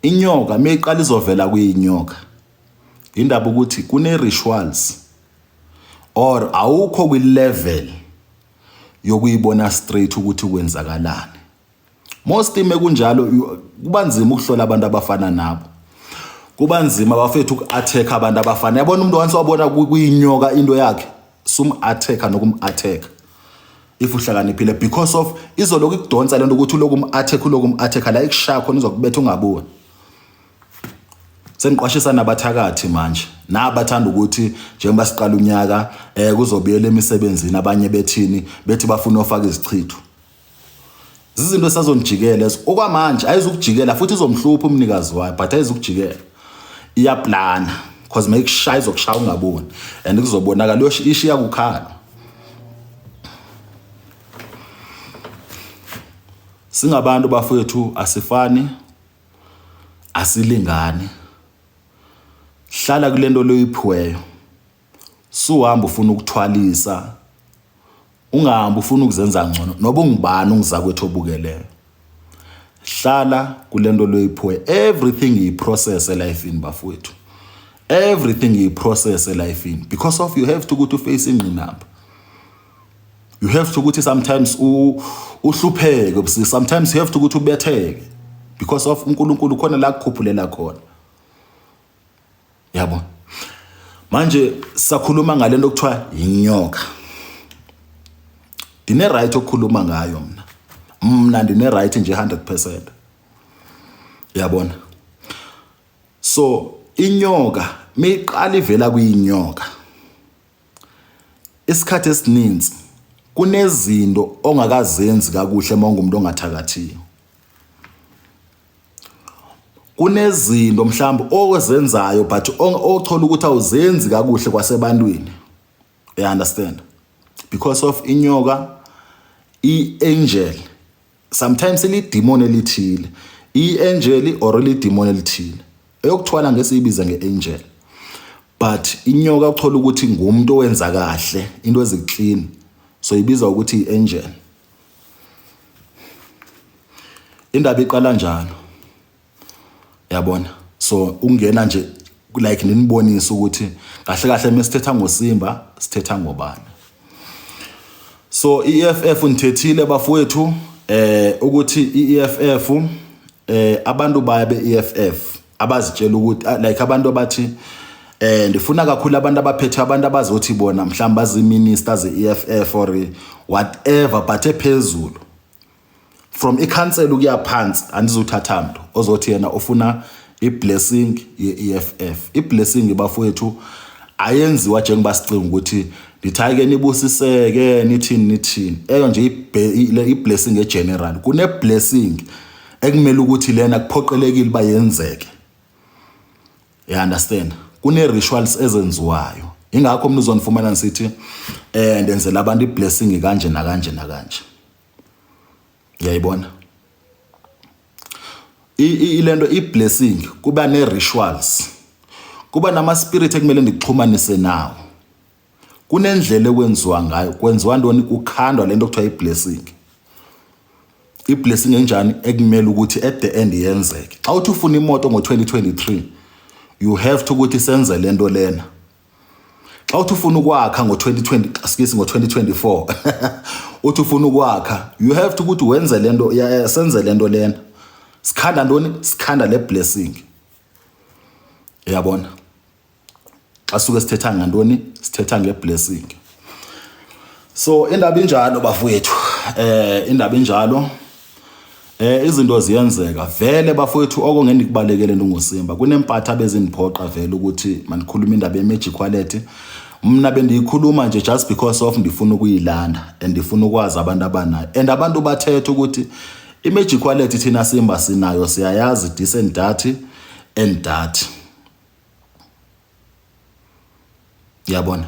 Inyoka meyiqala izovela kuyinyoka. Indaba ukuthi kune rituals or awukho kwi level yokuyibona straight ukuthi kwenzakalani. Most mekunjalo kuba nzima ukuhlola abantu abafana nabo. Kuba nzima bafethu uku-attack abantu abafana. Yabona umuntu once wabona kuyinyoka into yakhe, sum-attacker nokum-attack. If uhlakaniphile because of izoloku ikudonsa lento ukuthi uloku um-attack la ikushaya khona izokubetha ungaboni. Seniqwashisa nabathakathi manje nabathanda ukuthi njengoba siqala unyaka kuzobuyela emisebenzini abanye bethi bafuna ufaka izichitho. Izinto esazonijikela lezo okwamanje ayizukujikela futhi izomhlupha umnikazi wayo but ayizukujikela. Iyaplana because make sure izokushaya ungaboni and kuzobonakala ishiya kukhala. Singabantu bafowethu asifani asilingani. Hlala kulento loyiphiweyo. Suhamba ufuna ukuthwalisa. Ungahamba ufuna ukuzenza ngcono noba ungibani ungizakwethu obukeleyo. Hlala kulento loyiphiwe. Everything yi process life in bafowethu. Everything yi process life in because of you have to go to face ingqinamba. You have to go to sometimes uhlupheke, sometimes you have to go to ubetheke because of uNkulunkulu khona la kukhuphulela khona. Yabo. Manje sakhuluma ngalento okuthiwa inyoka. Dine right okukhuluma ngayo mina. Mina ndine right nje 100%. Yabona. So inyoka meyiqala ivela kuyinyoka. Isikhathi esininzi kunezinto ongakazenzi kakuhle mongumuntu ongathakathiyo. Kunezinto mhlawumbe ozenzayo but othola ukuthi awuzenzi kakuhle kwasebantwini. You understand? Because of inyoka i-angel sometimes ili-demon elithile. I-angel or ili-demon elithile. Eyokuthwala ngesiyibiza nge-angel. But inyoka uthola ukuthi ngumuntu owenza kahle into eziclean. So ibiza ukuthi i-angel. Indaba iqala njalo. Yabona. So ungena nje like ninibonisa ukuthi kahle kahle mesithetha ngoSimba sithetha ngobani. So EFF unithethile bafowethu ukuthi iEFF abantu baya beEFF abazitshela ukuthi like abantu abathi ndifuna kakhulu abantu abaphethe abantu abazothi bona mhlawumbe bazi ministers eEFF or whatever but ephezulu from iCouncil ukuya phansi andizothatha umuntu ozothi yena ufuna iblessing yeEFF. Iblessing bafowethu ayenziwa njengoba sicinga ukuthi lithake nibusiseke nithini eyo nje iblessing egeneral. Kune blessing ekumele ukuthi lena kuphoqelekile bayenzeke. You understand? Kune rituals ezenziwayo. Ingakho mina uzonifumana nsithi ndenzela abantu iblessing kanje nakanje nakanje. Uyayibona? Ilento iblessing kuba ne rituals. Kuba nama spirit ekumele ndixhumanise nawo. Kunendlela ekwenziwa ngayo. Kwenziwa ndoni kukhandwa lento okuthiwa iblessing. Iblessing enjani ekumele ukuthi at the end yenzeke. Xa uthi ufuna imoto ngo2023 you have to ukuthi senze lento lena. Xa uthi ufuna ukwakha ngo2020 asikisi ngo2024 uthi ufuna ukwakha you have to ukuthi wenze lento senze lento lena. Sikhanda ndoni? Sikhanda le blessing. Uyabona? Xa suke sithetha ngantoni? Sithetha ngeblessing. So indaba injalo bafowethu. Indaba injalo izinto ziyenzeka vele bafowethu okungeni kubalekele ngoSimba. Kunempatha bezindiphoqa vele ukuthi manikhuluma indaba ye-magic quality. Mina bendiyikhuluma nje just because of ndifuna ukuyilanda and ndifuna ukwazi abantu abanayo. And abantu bathethe ukuthi i-magic quality thina Simba sinayo siyayazi decent dirty and dirty. Yabona?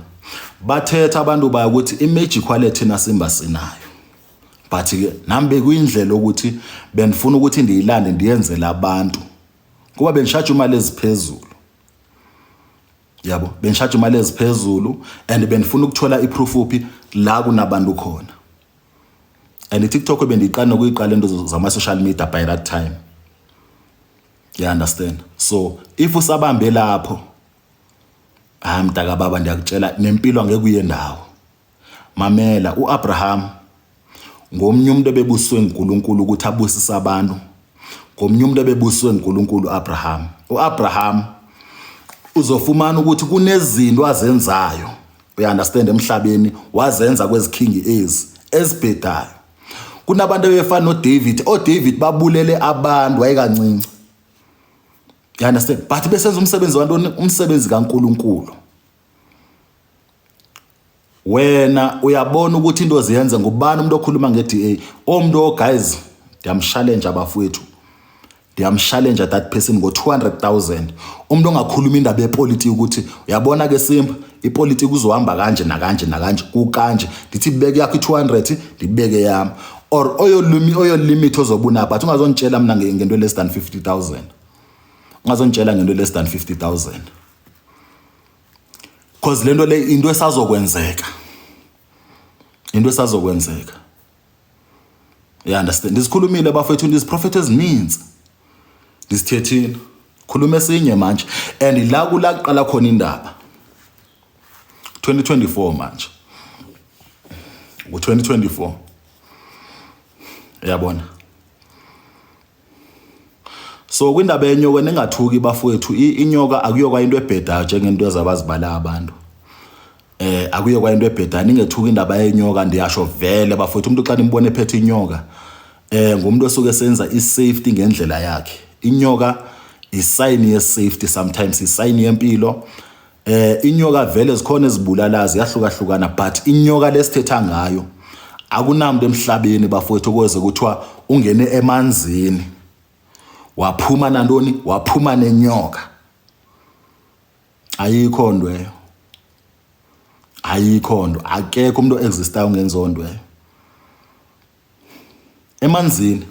Bathetha abantu baya ukuthi i-magic quality na Simba sinayo. But ke nambe kuyindlela ukuthi benifuna ukuthi ndiyilande ndiyenzele abantu. Kuba benishaje imali eziphezulu. Yabo, benishaje imali eziphezulu and benifuna ukuthola iproof uphi la kunabantu khona. And iTikTok bendiqala nokuyiqala into zama social media by that time. You understand? So if usabambe lapho mntaka baba ndiyakutshela nempilo angeke uyendawo. Mamela uAbraham ngomnye umuntu ebebuswe uNkulunkulu ukuthi abusise abantu. Ngomnye umuntu ebebuswe uNkulunkulu uAbraham. UAbraham uzofumana ukuthi kunezinto azenzayo. You understand emhlabeni wazenza kwezikhingi ezibhedayo. Kunabantu ebefana noDavid. ODavid babulele abantu wayekancinci. You understand? But besenza umsebenzi wantoni? Umsebenzi kaNkulunkulu. Wena uyabona ukuthi into ziyenza ngubani umuntu okhuluma ngeDA? Omntu guys, ndiyamchallenge abafowethu. Ndiyamchallenge that person ngo-200,000. Umuntu ongakhuluma indaba yepolitiki ukuthi uyabona ke Simba, ipolitiki uzohamba kanje nakanje nakanje kukanje. Ndithi beke yakho i200, ndibeke yami. Or oyo limit ozobuna but ungazontshela mina ngento less than 50,000. Ungazontshela ngento less than 50,000. Because lento le into esazokwenzeka. Into esazokwenzeka. You understand? Ndisikhulumile abafethu ndisiprofete ezininzi. Ndisithethile. Khuluma esinye manje and la kulaqala khona indaba. 2024 manje. Ngo-2024. Uyabona? So kwindaba yenyoka nengathuki bafowethu inyoka akuyokwa into ebhedayo njengento ezabazibala abantu. Akuyokwa into ebhedayo ningethuki indaba yenyoka ndiyasho vele bafowethu umuntu xa nimbone ephethe inyoka ngumuntu osuke senza isafety ngendlela yakhe. Inyoka isign ye safety, sometimes isign yempilo. Inyoka vele zikhona ezibulalazi yahlukahlukana but inyoka lesithetha ngayo akunamuntu emhlabeni bafowethu ukuze kuthiwa ungene emanzini waphuma nantoni? Waphuma nenyoka. Ayikho ndweyo. Ayikho ndo. Akekho umuntu existayo ngenzondweyo. Emanzini.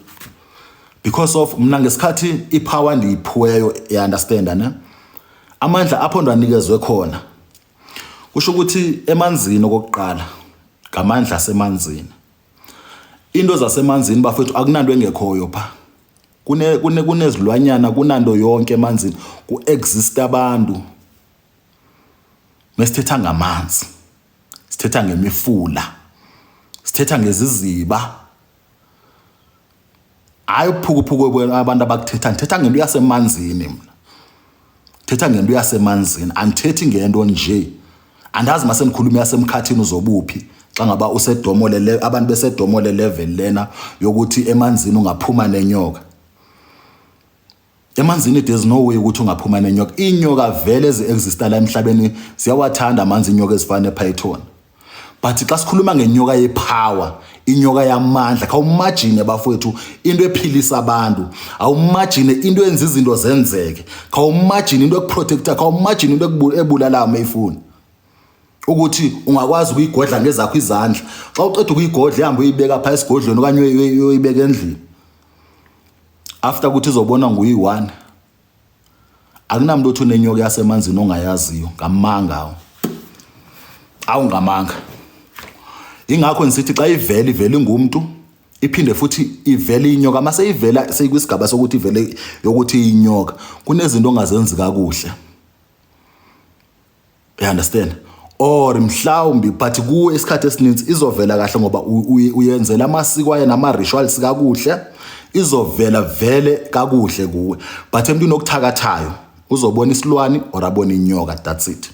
Because of mna ngesikhathi ipower ndiyiphiweyo, you understand na? Amandla apho ndanikezwe khona. Kusho ukuthi emanzini okokuqala, ngamandla asemanzini. Into zasemanzini bafethu akunanto engekhoyo pha. Kunezilwanyana, kunanto yonke emanzini, ku-exist abantu. Mesithetha ngamanzi, sithetha ngemifula, sithetha ngeziziba. Hayi uphukuphuku abantu abakuthetha, ngithetha ngento yasemanzini mina. Thetha ngento yasemanzini, andithethi ngento nje. Andazi mase nikhuluma yasemkhathini uzobuphi. Xa ngaba usedomo abantu besedomo level lena yokuthi emanzini ungaphuma nenyoka. Emanzini there's no way ukuthi ungaphuma nenyoka. Inyoka vele ezi-exista la emhlabeni siyawathanda amanzi inyoka ezifana nepython. But xa sikhuluma ngenyoka yepower, inyoka yamandla, khawumagine bafowethu into ephilisa abantu. Awumagine into enza izinto zenzeke. Khawumagine into ekuprotecta, khawumagine into ebulala amefuni. Ukuthi ungakwazi ukuyigodla ngezakho izandla. Xa uqeda ukuyigodla ihamba uyibeka pha esigodlweni okanye uyoyibeka endlini. After ukuthi izobona nguyi1. Akunamuntu othi unenyoka yasemanzini ongayaziyo, ngamanga. Awungamanga. Ingakho nisithi xa ivele ngumuntu, iphinde futhi ivele inyoka, mase ivela seyikwisigaba sokuthi ivele yokuthi inyoka. Kunezinto ongazenzi kakuhle. You understand? Or mhlawumbi but kuwe isikhathi esininzi izovela kahle ngoba uyenzela amasiko aye nama rituals kakuhle. Izovela vele kakuhle kuwe. But emntwini okuthakathayo uzobona isilwane or abona inyoka, that's it.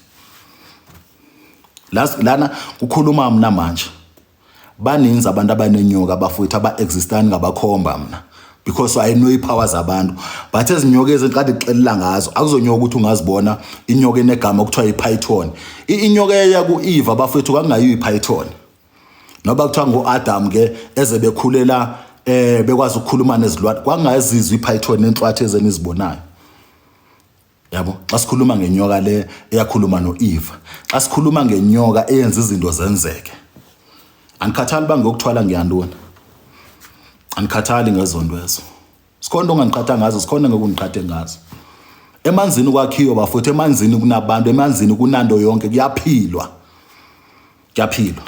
Lana kukhuluma mina manje. Baninzi abantu abanenyoka abafowethu aba-existani ngabakhomba mina. Because I know ipower zabantu. But ezinyoka ezinqadi xelela ngazo akuzonyoka ukuthi ungazibona inyoka enegama okuthiwa ipython. Inyoka eya ku-Eve abafowethu kwakungayiyo ipython. Noba kuthiwa ngo-Adam ke eze bekhulela bekwazi ukukhuluma nezilwane kwangazizwa ipython nenhlwathi ezenizibonayo. Yabo, xa sikhuluma ngenyoka le eyakhuluma noEve, xa sikhuluma ngenyoka eyenza izinto zenzeke. Anikhathali bangokuthwala ngiyandona. Anikhathali ngezondo ezo. Sikhona onganiqhatha ngazo, sikhona ngokuniqhathe ngazo. Emanzini kwakhiwa bafuthe, emanzini kunabantu, emanzini kunanto yonke, kuyaphilwa. Kuyaphilwa.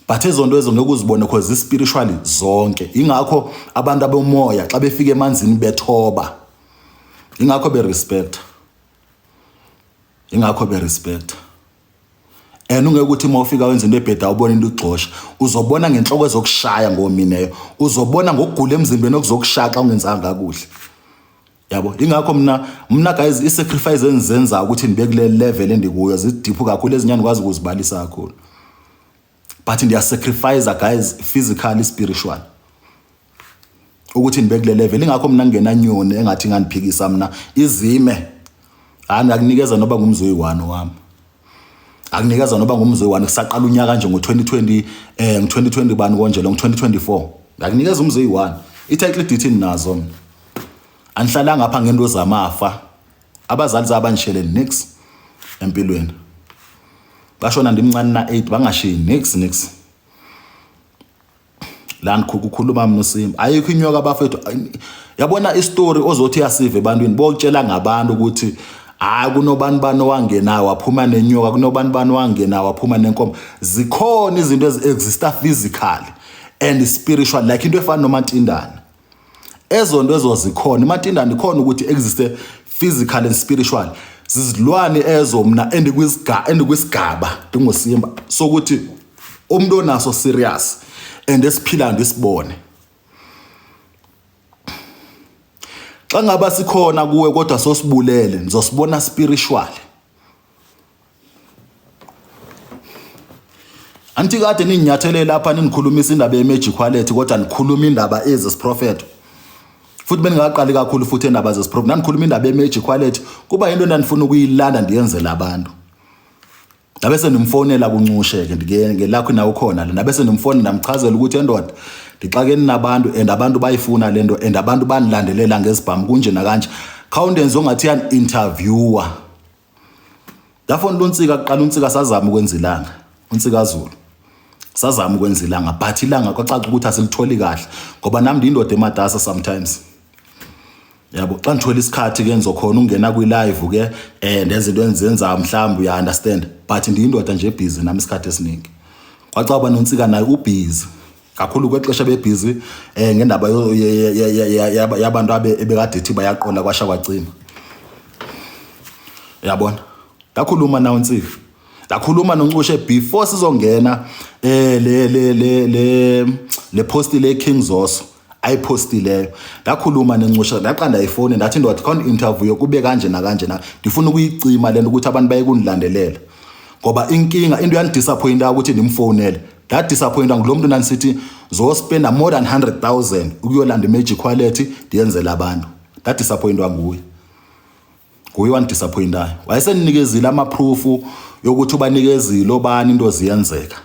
But ezondo ezo ngeke uzibone because spiritually zonke. Ingakho abantu abomoya xa befika emanzini bethoba. Ingakho be-respect. Ingakho be-respect. Ungeke ukuthi uma ufika wenza into ebheda ubone into igxosha. Uzobona ngenhloko ezokushaya ngomineyo. Uzobona ngokugula emzimbeni okuzokushaya xa ungenzanga kakuhle. Yabo, ingakho mina guys i-sacrifice enzenza ukuthi ndibe kule level endikuyo zidiphu kakhulu ezinyani kwazi ukuzibalisa kakhulu. But ndiya sacrifice guys physically, spiritual. ukuthi nibe kule level. Ingakho mina ngena nyoni engathi nganiphikisa mina izime. Akunikeza noba ngumzwe wami wami. Akunikeza noba ngumzwe wami kusaqala unyaka nje ngo2020 ngo2020 bani konje lo ngo2024. Akunikeza umzwe wami. Ititle deed inazo mina. Anhlala ngapha ngento zamafa. Abazali zabanishele nix empilweni. Bashona ndimncane na 8 bangashiyi nix. La kukhuluma mina Simba. Ayikho inyoka bafethu. Yabona istory ozothi yasive ebantwini bokutshela ngabantu ukuthi kunobani wangena waphuma nenyoka, kunobani wangena waphuma nenkomo. Zikhona izinto exista physically and spiritual, like into efana nomatindana. Ezo nto ezo zikhona. Imatindana ikhona ukuthi existe physical and spiritual. Zizilwane ezo mina endikwisigaba ndingosimba sokuthi umuntu onaso serious and esiphila ndisibone. Xa ngaba sikhona kuwe kodwa sosibulele nizosibona spiritual. Anti kade ninyathele lapha ninikhulumisa indaba ye-magic quality kodwa nikhuluma indaba ezesiprophet. Futhi beningaqali kakhulu futhi indaba zesiprophet. Nanikhuluma indaba ye-magic quality kuba into endanifuna ukuyilanda ndiyenzela abantu. Nabe senimfonela kuncusheke ndike lakho nawo khona la. Nabe senimfonela namchazela ukuthi endoda ndixakeni nabantu and abantu bayifuna lento and abantu banilandelela ngezibhamu kunje nakanje. Khawundenze ongathi yan interviewer. Dafona loNtsika kuqala uNtsika sazama ukwenza ilanga. uNtsika Zulu. Sazama ukwenza ilanga but ilanga kwacaca ukuthi asilitholi kahle ngoba nami ndindoda emadasa sometimes. Yabo xa ngithola isikhathi ke ngizokhona ungena kwi live ke ndenze into enzenza mhlawumbe uya understand but ndiyindoda nje busy nami isikhathi esiningi. Kwaca uba noNtsika naye ubusy kakhulu kwexesha bebusy ngendaba yabantu ebekade ethi bayaqola kwasha kwacima. Yabona lakhuluma nawo uNtsika. Lakhuluma noNcushe before sizongena le post le King Zoso ayipostileyo. Lakhuluma neNcushe laqanda ifone ndathi ndoda khona interview kube kanje nakanje na ndifuna ukuyicima lento ukuthi abantu baye kunilandelela ngoba inkinga into yandisappointa ukuthi ndimfonele. That disappointa ngulo muntu nanisithi zospenda more than 100,000 ukuyolanda magic quality ndiyenzela abantu. That disappointwa nguye. Nguye wandisappointayo. Wayesenikezile ama proof yokuthi ubanikezile obani into ziyenzeka.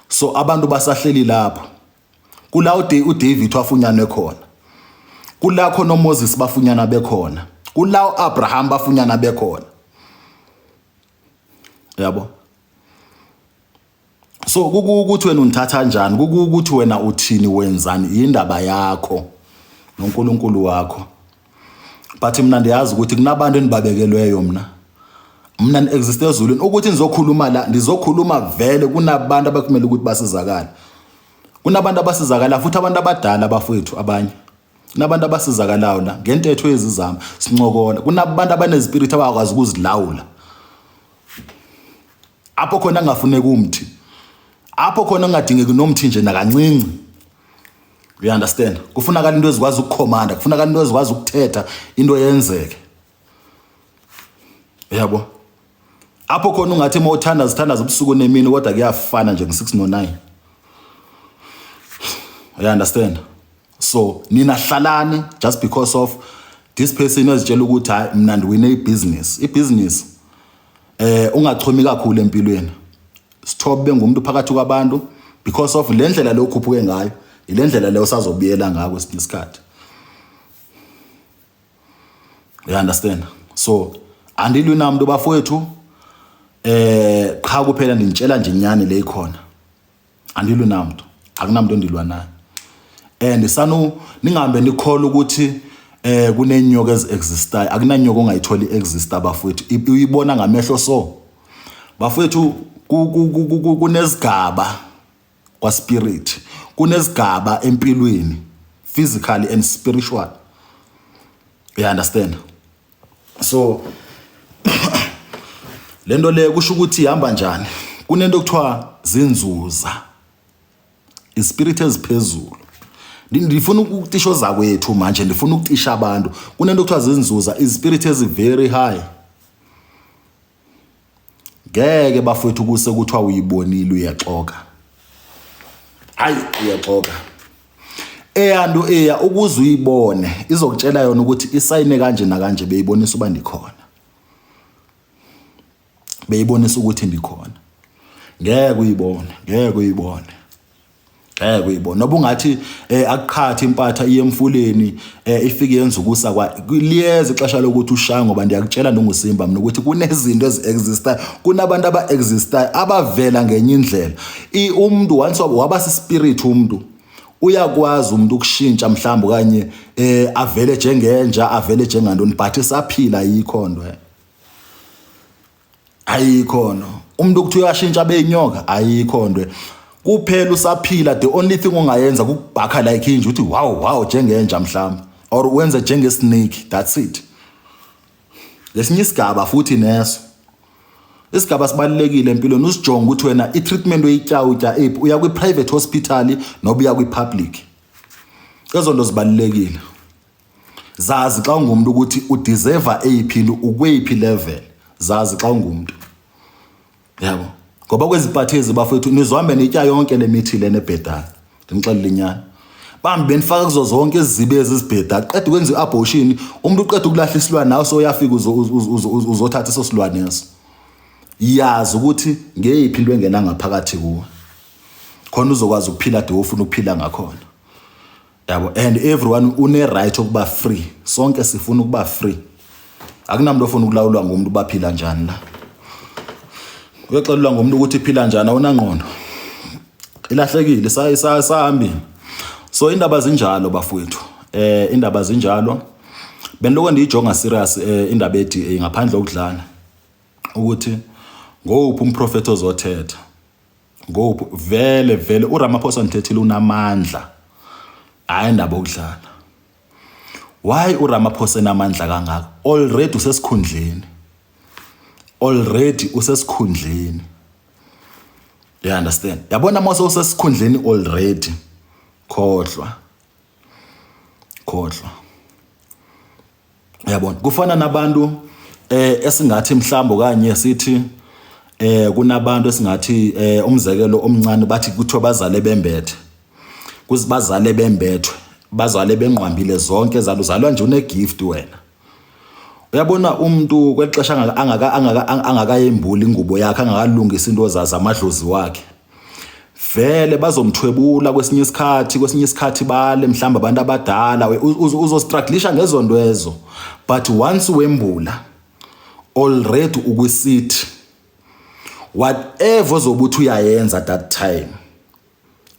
So abantu basahleli lapho. Kula uDavid wafunyanwe khona. Kula khona uMoses bafunyana bekhona. Kula uAbraham bafunyana bekhona. Yabo. So ukuthi wena unithatha kanjani, ukuthi wena uthini wenzani indaba yakho noNkulunkulu wakho. But mina ndiyazi ukuthi kunabantu enibabekelweyo mina exist ezulwini ukuthi nizokhuluma la ndizokhuluma vele kunabantu abakumele ukuthi basizakala. Kunabantu abasizakala futhi abantu abadala bafowethu abanye. Kunabantu abasizakalayo la ngentetho yezizama sincokola. Kunabantu abanezispirit abakwazi ukuzilawula. Apho khona ngafuneka umthi. Apho khona ungadingeki nomthi nje nakancinci. You understand? Kufunakala into ezikwazi ukukhomanda, kufunakala into ezikwazi ukuthetha into yenzeke. Yabo. Apho khona ungathi zithandaza ubusuku nemini kodwa kuyafana nje nge6 no9. You understand? So nina hlalani just because of this person ezitshela ukuthi hayi mina ndiwine ibusiness. Ibusiness ungachomi kakhulu empilweni. Stop bengumuntu phakathi kwabantu because of le ndlela lokhuphuke ngayo. Ile ndlela leyo usazobiyela ngako isikhathi. You understand? So andilwi namuntu bafowethu qha kuphela ndintshela nje inyani le ikhona. Andilwi namuntu. Akunamuntu ondilwa naye. And ningambe nikhola ukuthi kunenyoka ezixistayo. Akunanyoka ongayitholi exista bafowethu. Uyibona ngamehlo so. Bafowethu kunezigaba kwa spirit. Kunezigaba empilweni, physically and spiritual. You understand? So lento le kusho ukuthi ihamba njani. Kunento kuthiwa zinzuza. Ispirit eziphezulu. Ndifuna ukutisho zakwethu manje ndifuna ukutisha abantu. Kunento kuthiwa zinzuza ispirit ezi very high. Ngeke bafowethu kuse kuthiwa uyibonile uyaxoka. Hayi uyaxoka. eyandu eya ukuze uyibone izokutshela yona ukuthi isayine kanje na kanje beyibonisa uba ndikhona. Beyibonisa ukuthi ndikhona. Ngeke uyibone. Noba ungathi akuqhatha impatha iye emfuleni ifike yenza ukusa kwa liyeza ixesha lokuthi ushaya ngoba ndiyakutshela nongusimba mina ukuthi kunezinto ezi-existayo, kunabantu aba-existayo abavela ngenye indlela. Umuntu once waba si-spirit umuntu uyakwazi umuntu ukushintsha mhlawumbe kanye avele njengenja avele njengantoni but isaphila ayikho ayikho. Umuntu ukuthi uyashintsha beyinyoka ayikho kuphela usaphila. The only thing ongayenza ukubhakha like inje uthi wow njengenja mhlawumbe or wenze njengesnake, that's it. Lesinye isigaba futhi neso isigaba sibalekile empilweni usijonga ukuthi wena i-treatment oyitya utya ephi, uya kwi-private hospital noba uya kwi-public. Ezo nto zibalekile. Zazi xa ungumuntu ukuthi udeserve ephi, ukwephi level. Zazi xa ungumuntu. Yabo. Ngoba kweziphathezi bafethu nizohambe nitya yonke le mithi le nebhedayo. Ngixelele inyani. Bambi benifaka kuzo zonke izibe ezibheda. Qeda ukwenza i-abortion, umuntu uqeda ukulahla isilwane nawe so uyafika uzothatha eso silwane eso. Yazi ukuthi ngeyiphi into engena ngaphakathi kuwe. Khona uzokwazi ukuphila de ufuna ukuphila ngakhona. Yabo, and everyone une right ukuba free. Sonke sifuna ukuba free. Akunamuntu ofuna ukulawulwa ngumuntu baphila njani la. Uyaxelelwa ngomuntu ukuthi iphila njani awunangqondo. Ilahlekile sahambi. So indaba zinjalo bafowethu. Indaba zinjalo. Beniloko ndiyijonga serious indaba ethi ngaphandle okudlana. Ukuthi ngophi umprofeti ozothetha. Ngophi vele uRamaphosa nithethile unamandla. Hayi indaba okudlana. Why uRamaphosa enamandla kangaka? Already usesikhundleni. You understand? Yabona mase usesikhundleni already. Khohlwa. Yabona kufana nabantu esingathi mhlambo kanye sithi kunabantu esingathi umzekelo omncane bathi kuthiwa bazale bembethe. Kuzibazale bembethwe, bazale benqwambile zonke zaluzalwa nje unegift wena. Uyabona umuntu kwexesha angakayembuli ingubo yakhe angakalungisa into zaza amadlozi wakhe. Vele bazomthwebula kwesinye isikhathi bale mhlamba abantu abadala uzostrugglisha ngezondo ezo. But once wembula already ukwisithi whatever zobuthi uyayenza at that time.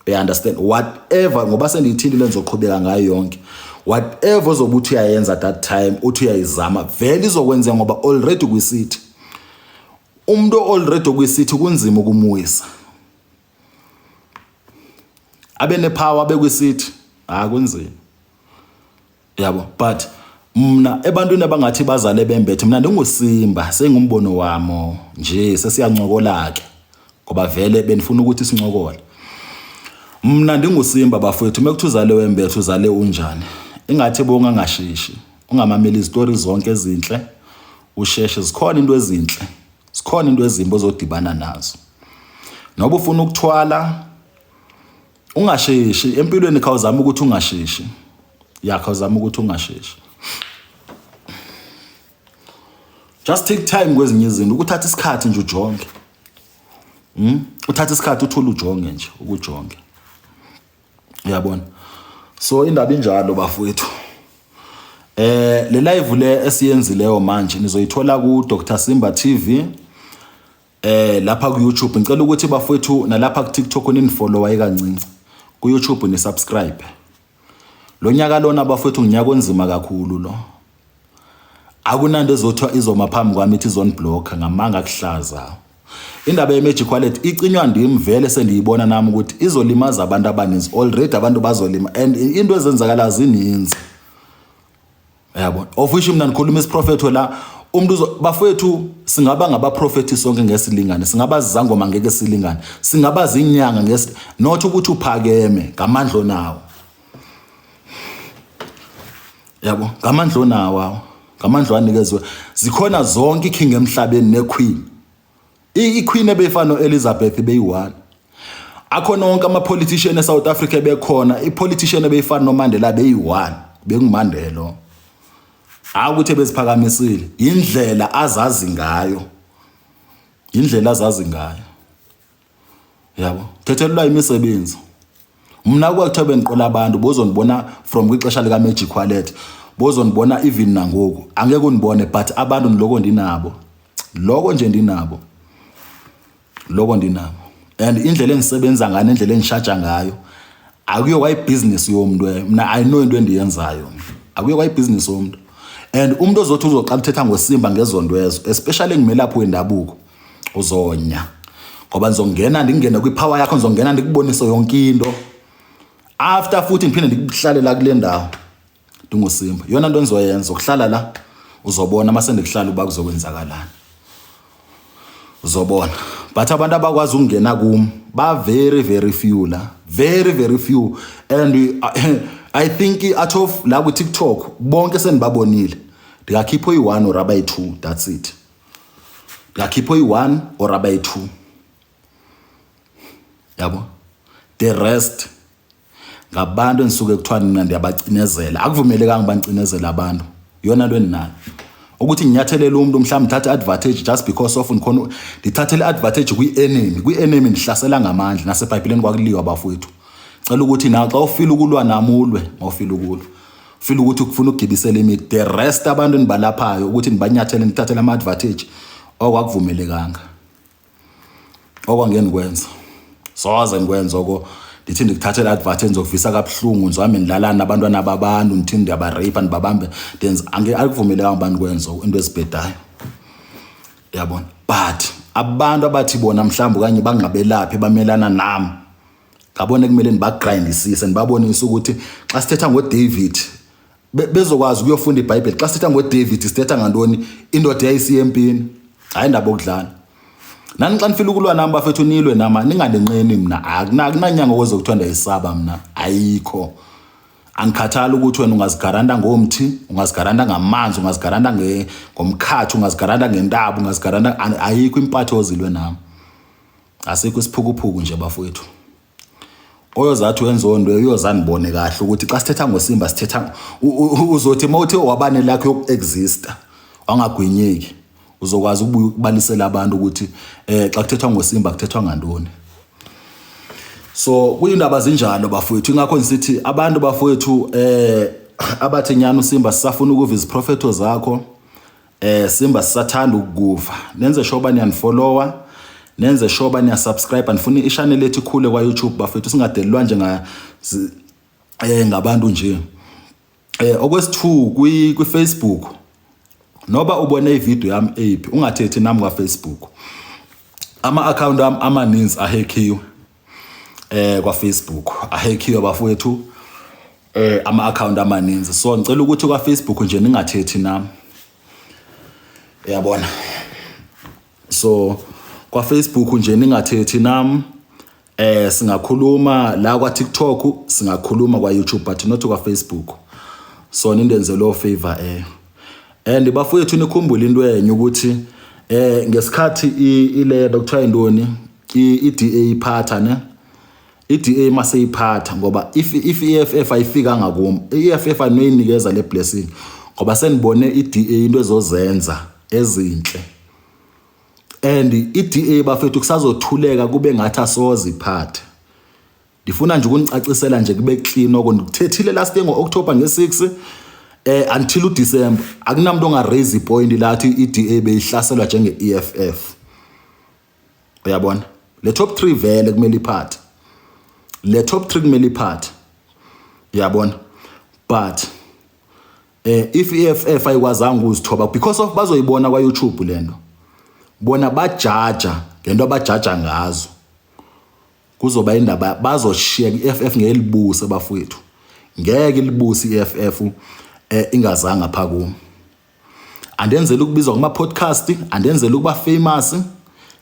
You understand? Whatever ngoba sendiyithini lenzo qhubeka ngayo yonke. Whatever zobuthi uyayenza at that time uthi uyayizama vele izokwenza ngoba already kwisithi. Umuntu already kwisithi kunzima ukumuyisa. Abe nepower bekwisithi kunzima. Yabo, but mina ebantwini abangathi bazale bembethe mina ndingusimba sengumbono wami nje sesiyancokola ke ngoba vele benifuna ukuthi sincokole. Mina ndingusimba bafowethu mekuthi uzale wembethe uzale unjani. Ingathi bonga ngashishi ungamameli izitori zonke ezinhle usheshe zikhona into ezinhle zikhona into ezimbi ozodibana nazo. Noba ufuna ukuthwala ungasheshi empilweni khawuzama ukuthi ungasheshi. Khawuzama ukuthi ungasheshi. Just take time kwezinye izinto ukuthatha isikhathi nje ujonge. Uthatha isikhathi uthula ujonge nje ukujonge. Uyabona? So indaba injalo bafowethu. Le live le esiyenzileyo manje nizoyithola ku Dr Simba TV lapha ku YouTube. Ngicela ukuthi bafowethu nalapha ku TikTok unifollow kancinci. Ku YouTube ni subscribe. Lo nyaka lona bafowethu nginyaka onzima kakhulu lo. Akunanto ezothiwa izoma phambi kwami ithi zone blocker ngamanga kuhlaza. Indaba ye-magic wallet icinywa ndim vele sendiyibona nami ukuthi izolimaza abantu abaninzi already abantu bazolima and into ezenzakala zininzi. Yabona of which mina ngikhuluma isiprofeto la umuntu bafowethu singaba ngabaprofeti sonke ngesilingane singaba zizangoma ngeke silingane singaba zinyanga not ukuthi uphakeme ngamandlo nawo. Yabo ngamandlo nawo ngamandlo anikezwe zikhona zonke iking emhlabeni nequeen. I-queen ebefana Elizabeth beyi-1 akhona wonke ama-politician eSouth Africa bekhona, i-politician ebeyifana noMandela beyi-1, bengumandela. Ukuthi beziphakamisile, indlela azazi ngayo. Indlela azazi ngayo. Yabo, thethelwa imisebenzi. Mina kwakuthiwa bengiqola abantu bozonibona from kwixesha lika Magic Wallet, bozonibona even nangoku. Angeke unibone but abantu niloko ndinabo. Lokho nje ndinabo. Lokho ndinabo. And indlela engisebenza ngayo, indlela engishaja ngayo, akuyo kwayi business yomuntu. Mina I know into endiyenzayo. Akuyo kwayi business yomuntu. And umuntu ozothi uzoqala uthetha ngoSimba ngezondwezo, especially ngimelaphi wendabuko, uzonya. Ngoba ngizongena ndingene kwipower yakho, ngizongena ndikubonise yonke into. After futhi ngiphinde ndikuhlale la kule ndawo. NguSimba. Yona into engizoyenza ukuhlala la uzobona mase ndikuhlala uba kuzokwenzakalana. Uzobona. But abantu abakwazi ukungena kum ba very few la. Very few. And I think out of la ku TikTok bonke senibabonile. Ndikakhipho i1 or abayi2, that's it. Ndikakhipho i1 or abayi2. Yabo. The rest ngabantu enisuke kuthiwa nina ndiyabacinezela. Akuvumelekanga bancinezela abantu. Yona into endinayo. Ukuthi nginyathelela umuntu mhlawumbe thatha advantage just because of ngikhona ndithathele advantage kwi-enemy. Kwi-enemy ndihlasela ngamandla naseBhayibhelini kwakuliwa bafowethu. Cela ukuthi na xa ufila ukulwa namulwe, mawufila ukulwa. Ufila ukuthi ukufuna ukugibisela imithi. The rest abantu nibalaphayo ukuthi nibanyathele nithathele ama-advantage okwakuvumelekanga. Okwangeni kwenza. Soze ngikwenza oko ndithi ndikuthathela advantage zokuvisa kabuhlungu nzwami ndilala nabantwana babantu ndithi ndiyabarape ndibabambe then akuvumelekanga abantu kwenza into ezibhedayo. Yabona. But abantu abathi bona mhlawumbe kanye bangabelaphi bamelana nami ngabone kumele nibagrindisise nibabonise ukuthi xa sithetha ngoDavid bezokwazi ukuyofunda iBhayibheli. Xa sithetha ngoDavid sithetha ngantoni? Indoda yayisiya empini. Hayi indaba okudlala. Nani xa nifila ukulwa nami bafethu nilwe nama ningandenqeni mina. Akunanyanga okuzokuthiwa ndiyayisaba mina. Ayikho. Angikhathali ukuthi wena ungazigaranda ngomthi, ungazigaranda ngamanzi, ungazigaranda ngomkhathi, ungazigaranda ngentaba, ungazigaranda ayikho impatho ozilwe nami. Asikho isiphukuphuku nje bafethu. Oyozathi wenzondo uyozanibone kahle ukuthi xa sithetha ngoSimba sithetha uzothi mawuthi wabane lakho yokuexista wangagwinyeki uzokwazi ukubalisela abantu ukuthi xa kuthethwa ngoSimba kuthethwa ngantoni. So kuyindaba zinjalo bafowethu. Ingakho nisithi abantu bafowethu abathi nyana uSimba sisafuna ukuva iziprofeto zakho. Simba sisathanda ukukuva. Nenze sure bani yanifollowa, nenze sure bani yasubscribe andifuna i-channel ethu ikhule kwa YouTube bafowethu singadelelwa nje ngabantu nje. Okwesithu kwi-Facebook noba ubone ivideo yami ephi ungathethi nami kwa Facebook. Ama-account ami amaninzi ahackiwe kwa Facebook. Ahackiwe bafowethu ama-account amaninzi. So ngicela ukuthi kwa Facebook nje ningathethi nami. Yabona. So kwa Facebook nje ningathethi nami. Singakhuluma la kwa TikTok, singakhuluma kwa YouTube but not kwa Facebook. So nindenze lo favor and bafowethu nikhumbule into enye ukuthi ngesikhathi ile Dr Indoni iDA iphatha ne iDA mase iphatha ngoba if EFF ayifika ngakumi EFF anoyinikeza le blessing ngoba senibone iDA into ezozenza ezinhle and iDA bafethu kusazothuleka kube ngathi asoze iphathe. Ndifuna nje ukunicacisela nje kube clean okundithethile last year ngoOctober nge6 until uDecember akunamuntu ongaraise ipoint lathi iDA beyihlaselwa njenge EFF. Uyabona? Le top 3 vele kumele iphathe. Le top 3 kumele iphathe. Uyabona? But if EFF ayikwazanga ukuzithoba because of bazoyibona kwa YouTube lento. Bona bajaja ngento abajaja ngazo. Kuzoba indaba bazoshiya iFF ngelibuse bafowethu. Ngeke libuse iFF engazanga phakumi. Andenzela ukubizwa kuma podcast, andenzela ukuba famous.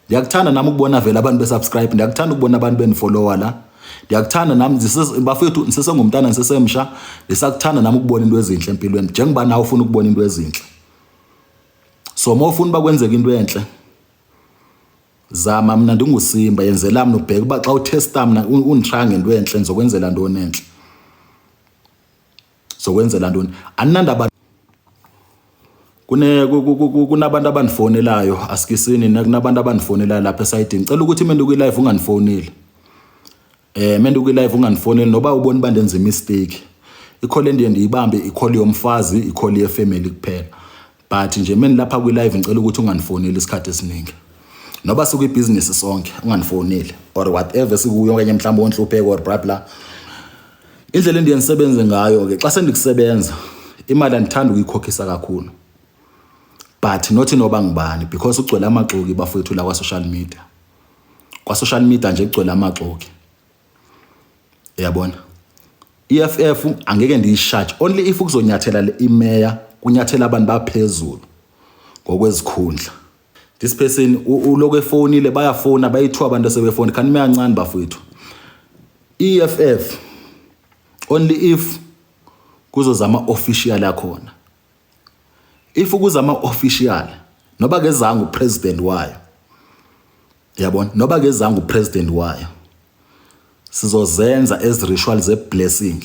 Ndiyakuthanda nami ukubona vele abantu besubscribe, ndiyakuthanda ukubona abantu benifollowa la. Ndiyakuthanda nami bafowethu nisesengumntana nisesemsha, ndisakuthanda nami ukubona into ezinhle empilweni njengoba nawe ufuna ukubona into ezinhle. So mawufuna bakwenzeka into enhle zama mina ndingusimba yenzela mina ubheke uba xa utesta mina unitry ngento enhle nizokwenzela ntoni enhle zokwenzela ntoni aninandaba kunabantu abandifonelayo asikisini kunabantu abandifonelayo lapha esayidini ngicela ukuthi mende kwi-live unganifoneli mende kwi-live unganifoneli noba ubona uba ndenza imistake i-call endiye ndiyibambe i-call yomfazi i-call yefamily kuphela but nje mende lapha kwi-live ngicela ukuthi unganifoneli isikhathi esiningi noba sikwi-business sonke unganifoneli or whatever sikuyo okanye mhlawumbe onhlupheko or bla bla indlela endiye nisebenze ngayo ke xa sendikusebenza imali andithanda ukuyikhokhisa kakhulu but not noba ngibani because ugcwele amaxoki bafowethu la kwa-social media kwa-social media nje kugcwele amaxoki uyabona EFF angeke ndiyishaje only if kuzonyathela le imeya kunyathela abantu baphezulu ngokwezikhundla this person uloko efonile bayafona bayithiwa abantu asebefona kanti meyancane bafowethu EFF only if kuzozama official yakhona if kuzama official noba kezanga upresident wayo yabona noba kezanga upresident wayo sizozenza as ritual ze blessing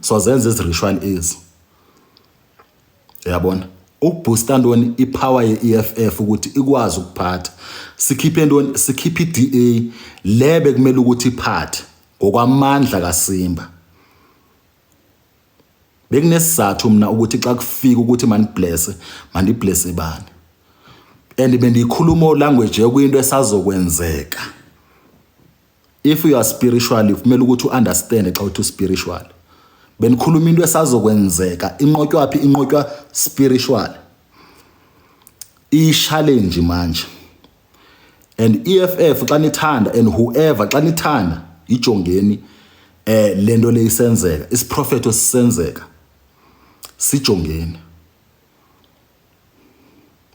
so zenza as ritual is yabona ukuboosta ntoni ipower ye-EFF ukuthi ikwazi ukuphatha sikhiphe ntoni sikhiphe iDA lebe kumele ukuthi iphathe ngokwamandla kaSimba bekunesizathu mina ukuthi xa kufika ukuthi maniblesse bani and bendiyikhuluma language yokuyinto esazokwenzeka if you are spiritual kumele ukuthi uunderstand xa uthi spiritual benikhuluma into esazokwenzeka inqotywa phi inqotywa spiritual i-challenge manje and EFF xa nithanda and whoever xa nithanda ijongeni lento leyisenzeka isiprofeto sisenzeka sijongeni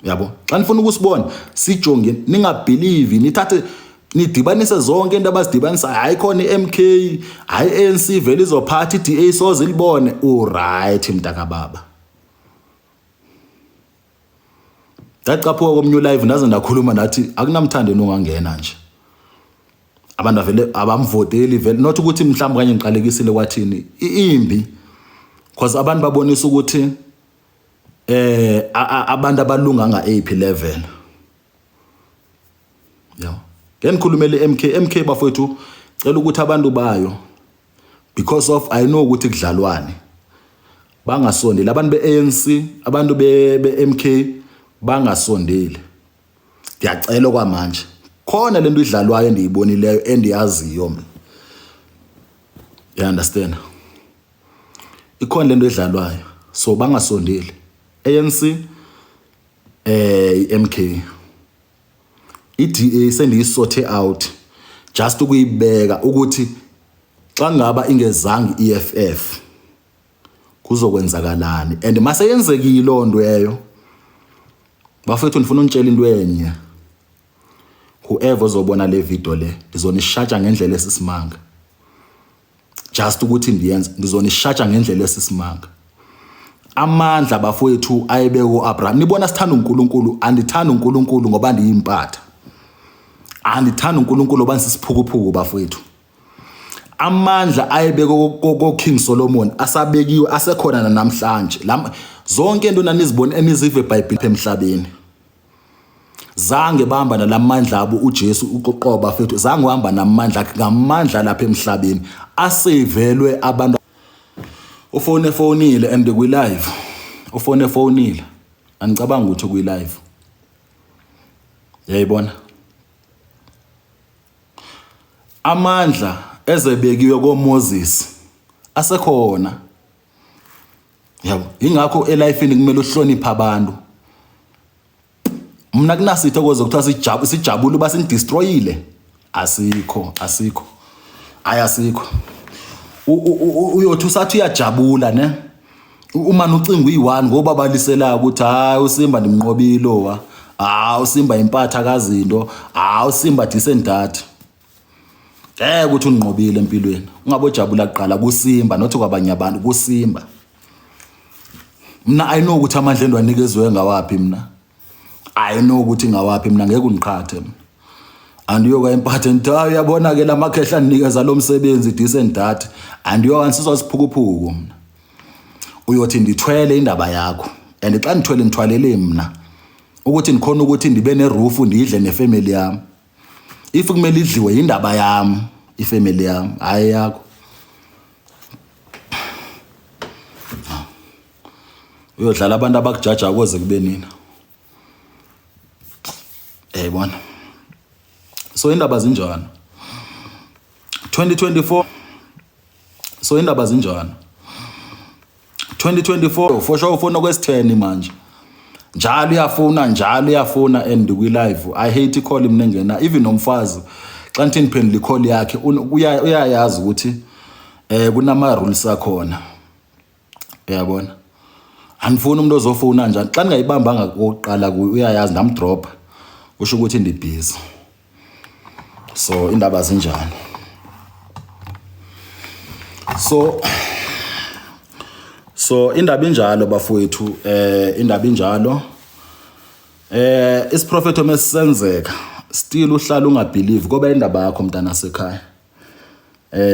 yabo xa nifuna ukusibona sijongeni ningabelieve nithathe nidibanise zonke into abazidibanisa hayi khona iMK hayi ANC vele izophatha iDA soze libone right mntaka baba dacaphuka komnye live ndaze ndakhuluma nathi akunamthande nongangena nje abantu vele abamvoteli vele not ukuthi mhlawumbe kanye ngiqalekisile kwathini imbi because abantu babonisa ukuthi abantu abalunga nga-AP level yabo ngenikhulumele MK bafowethu cela ukuthi abantu bayo because of I know ukuthi kudlalwane bangasondeli abantu beANC abantu beMK bangasondeli ngiyacela kwamanje khona lento idlalwayo endiyibonileyo endiyaziyo mina you understand ikhona lento edlalwayo so bangasondeli ANC MK iDA sendiyisothe out just ukuyibeka ukuthi xa ngaba ingezanga EFF kuzokwenzakalani and mase yenzekile lonto eyo bafethu ndifuna unitshela into enye whoever uzobona le video le ndizonishaja ngendlela esisimanga just ukuthi ndiyenze ndizonishaja ngendlela esisimanga amandla bafowethu ayebe uAbraham nibona sithanda uNkulunkulu andithanda uNkulunkulu ngoba ndiyimpatha andithanda uNkulunkulu ngoba sisiphukuphuku bafowethu amandla ayebeke ko King Solomon asabekiwe asekhona namhlanje zonke into nanizibone enizive eBhayibheli emhlabeni zange bahamba nalamandla abo uJesu uqoqoba fethu zange uhamba namandla ngamandla lapha emhlabeni asevelwe abantu ufonile and kwi live ufonile angicabanga ukuthi kwi live yayibona amandla ezebekiwe koMoses asekhona yabo ingakho elifeni kumele uhloniphe abantu mina kunasitho koze kuthiwa sijabule basindestroyile asikho ayasikho uyothi usathi uyajabula ne uma ucinga uyi1 ngoba balisela ukuthi hayi uSimba ndimnqobilo uSimba impatha kazinto uSimba disendata ukuthi unqobile empilweni ungabojabula kuqala kuSimba nothi kwabanye abantu kuSimba mina I know ukuthi amandla endwanikezwe ngawapi mina I know ukuthi ngawaphi mina ngeke uniqhathe mina. Andiyoka iphathe nta uyabona ke lamakhehla ninikeza lo msebenzi decent data andiyoka sizoziphukuphuku mina. Uyothi ndithwele indaba yakho and xa ndithwele ngithwalele mina ukuthi nikhona ukuthi ndibe neroof ndidle nefamily yami. If kumele idliwe indaba yami ifamily yami hayi yakho. Uyodlala abantu abakujaja koze kube nina. Bona. So indaba zinjani? 2024. So indaba zinjani? 2024 for sure ufuna kwesi10 manje. Njalo uyafuna and kwi live. I hate call mina ngena even nomfazi xa nithi niphendula icall yakhe uyayazi ukuthi kunama rules akhona. Uyabona? Anifuna umuntu ozofuna njani xa ningayibambanga kokuqala kuye uyayazi ndamdrop usho ukuthi ndi busy. So indaba zinjani? So indaba injalo bafowethu indaba injalo isiprofeto mesenzeka still uhlala ungabelieve ngoba indaba yakho mntana sekhaya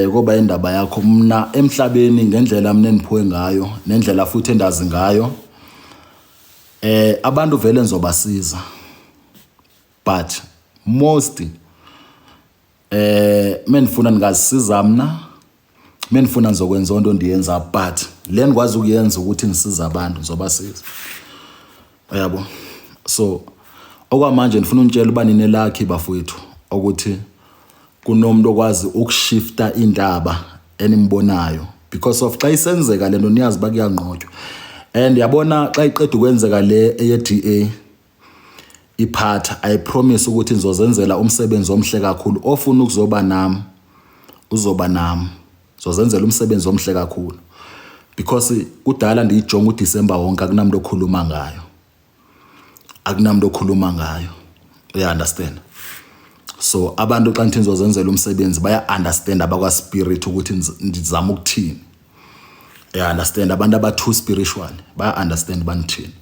ngoba indaba yakho mina emhlabeni ngendlela mina eniphiwe ngayo nendlela futhi endazi ngayo abantu vele nizobasiza but most menifuna ngazisiza mina menifuna ngizokwenza into ndiyenza but le ngikwazi ukuyenza ukuthi ngisiza abantu ngizobasiza. Uyabo? So okwamanje nifuna untshela uba nine lucky bafowethu ukuthi kunomuntu okwazi ukushifta indaba enimbonayo because of xa isenzeka lento niyazi bakuyanqotywa and yabona xa iqeda ukwenzeka le eyeDA iphathe I promise ukuthi ngizozenzela umsebenzi omhle kakhulu ofuna ukuzoba nami uzoba nami ngizozenzela umsebenzi omhle kakhulu because kudala ndiyijonga uDisemba wonke akunamuntu okhuluma ngayo you understand. So abantu xa nithi ngizozenzela umsebenzi baya understand abakwa spirit ukuthi ndizama ukuthini. You understand abantu aba too spiritual baya understand banithini.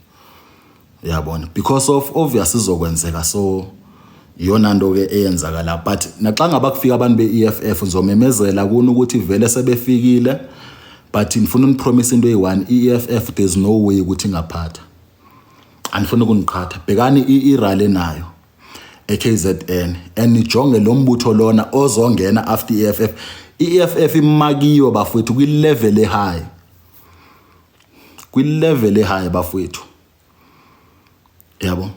Uyabona because of obvious izokwenzeka so iyona nto ke eyenzakala but naxa ngaba kufika abantu beEFF ngizomemezela kuno ukuthi vele sebefikile but ngifuna unipromise into eyi1 iEFF there's no way ukuthi ngaphatha. Anifuna ukuniqhatha bhekani irally nayo eKZN and nijonge lo mbutho lona ozongena after EFF. EFF imakiyo bafowethu kwi level high bafowethu. Yabo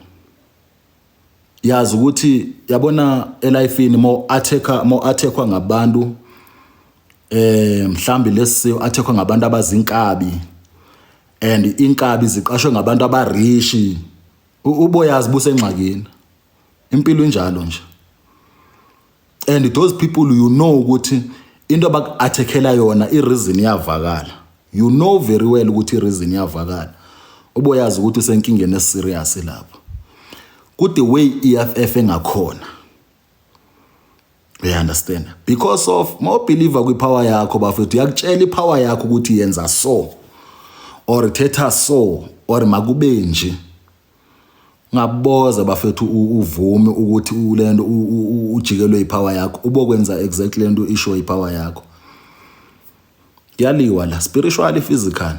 yazi ukuthi yabona elifini mo attackwa ngabantu mhlambi lesiyo attackwa ngabantu abazinkabi and inkabi ziqashwe ngabantu abarishi uboyazi busengxakini impilo injalo nje and those people you know ukuthi into abaku-attackela yona ireason iyavakala you know very well ukuthi ireason iyavakala uboyazi ukuthi usenkingeni eserious lapho kuthi way EFF engakhona. You understand because of more believer kwi power yakho bafethu yakutshela ipower yakho ukuthi yenza so or thetha so or makube nje ngaboza bafethu uvume ukuthi ulento ujikelwe ipower yakho ubokwenza exactly lento isho ipower yakho yaliwa la spiritually physical.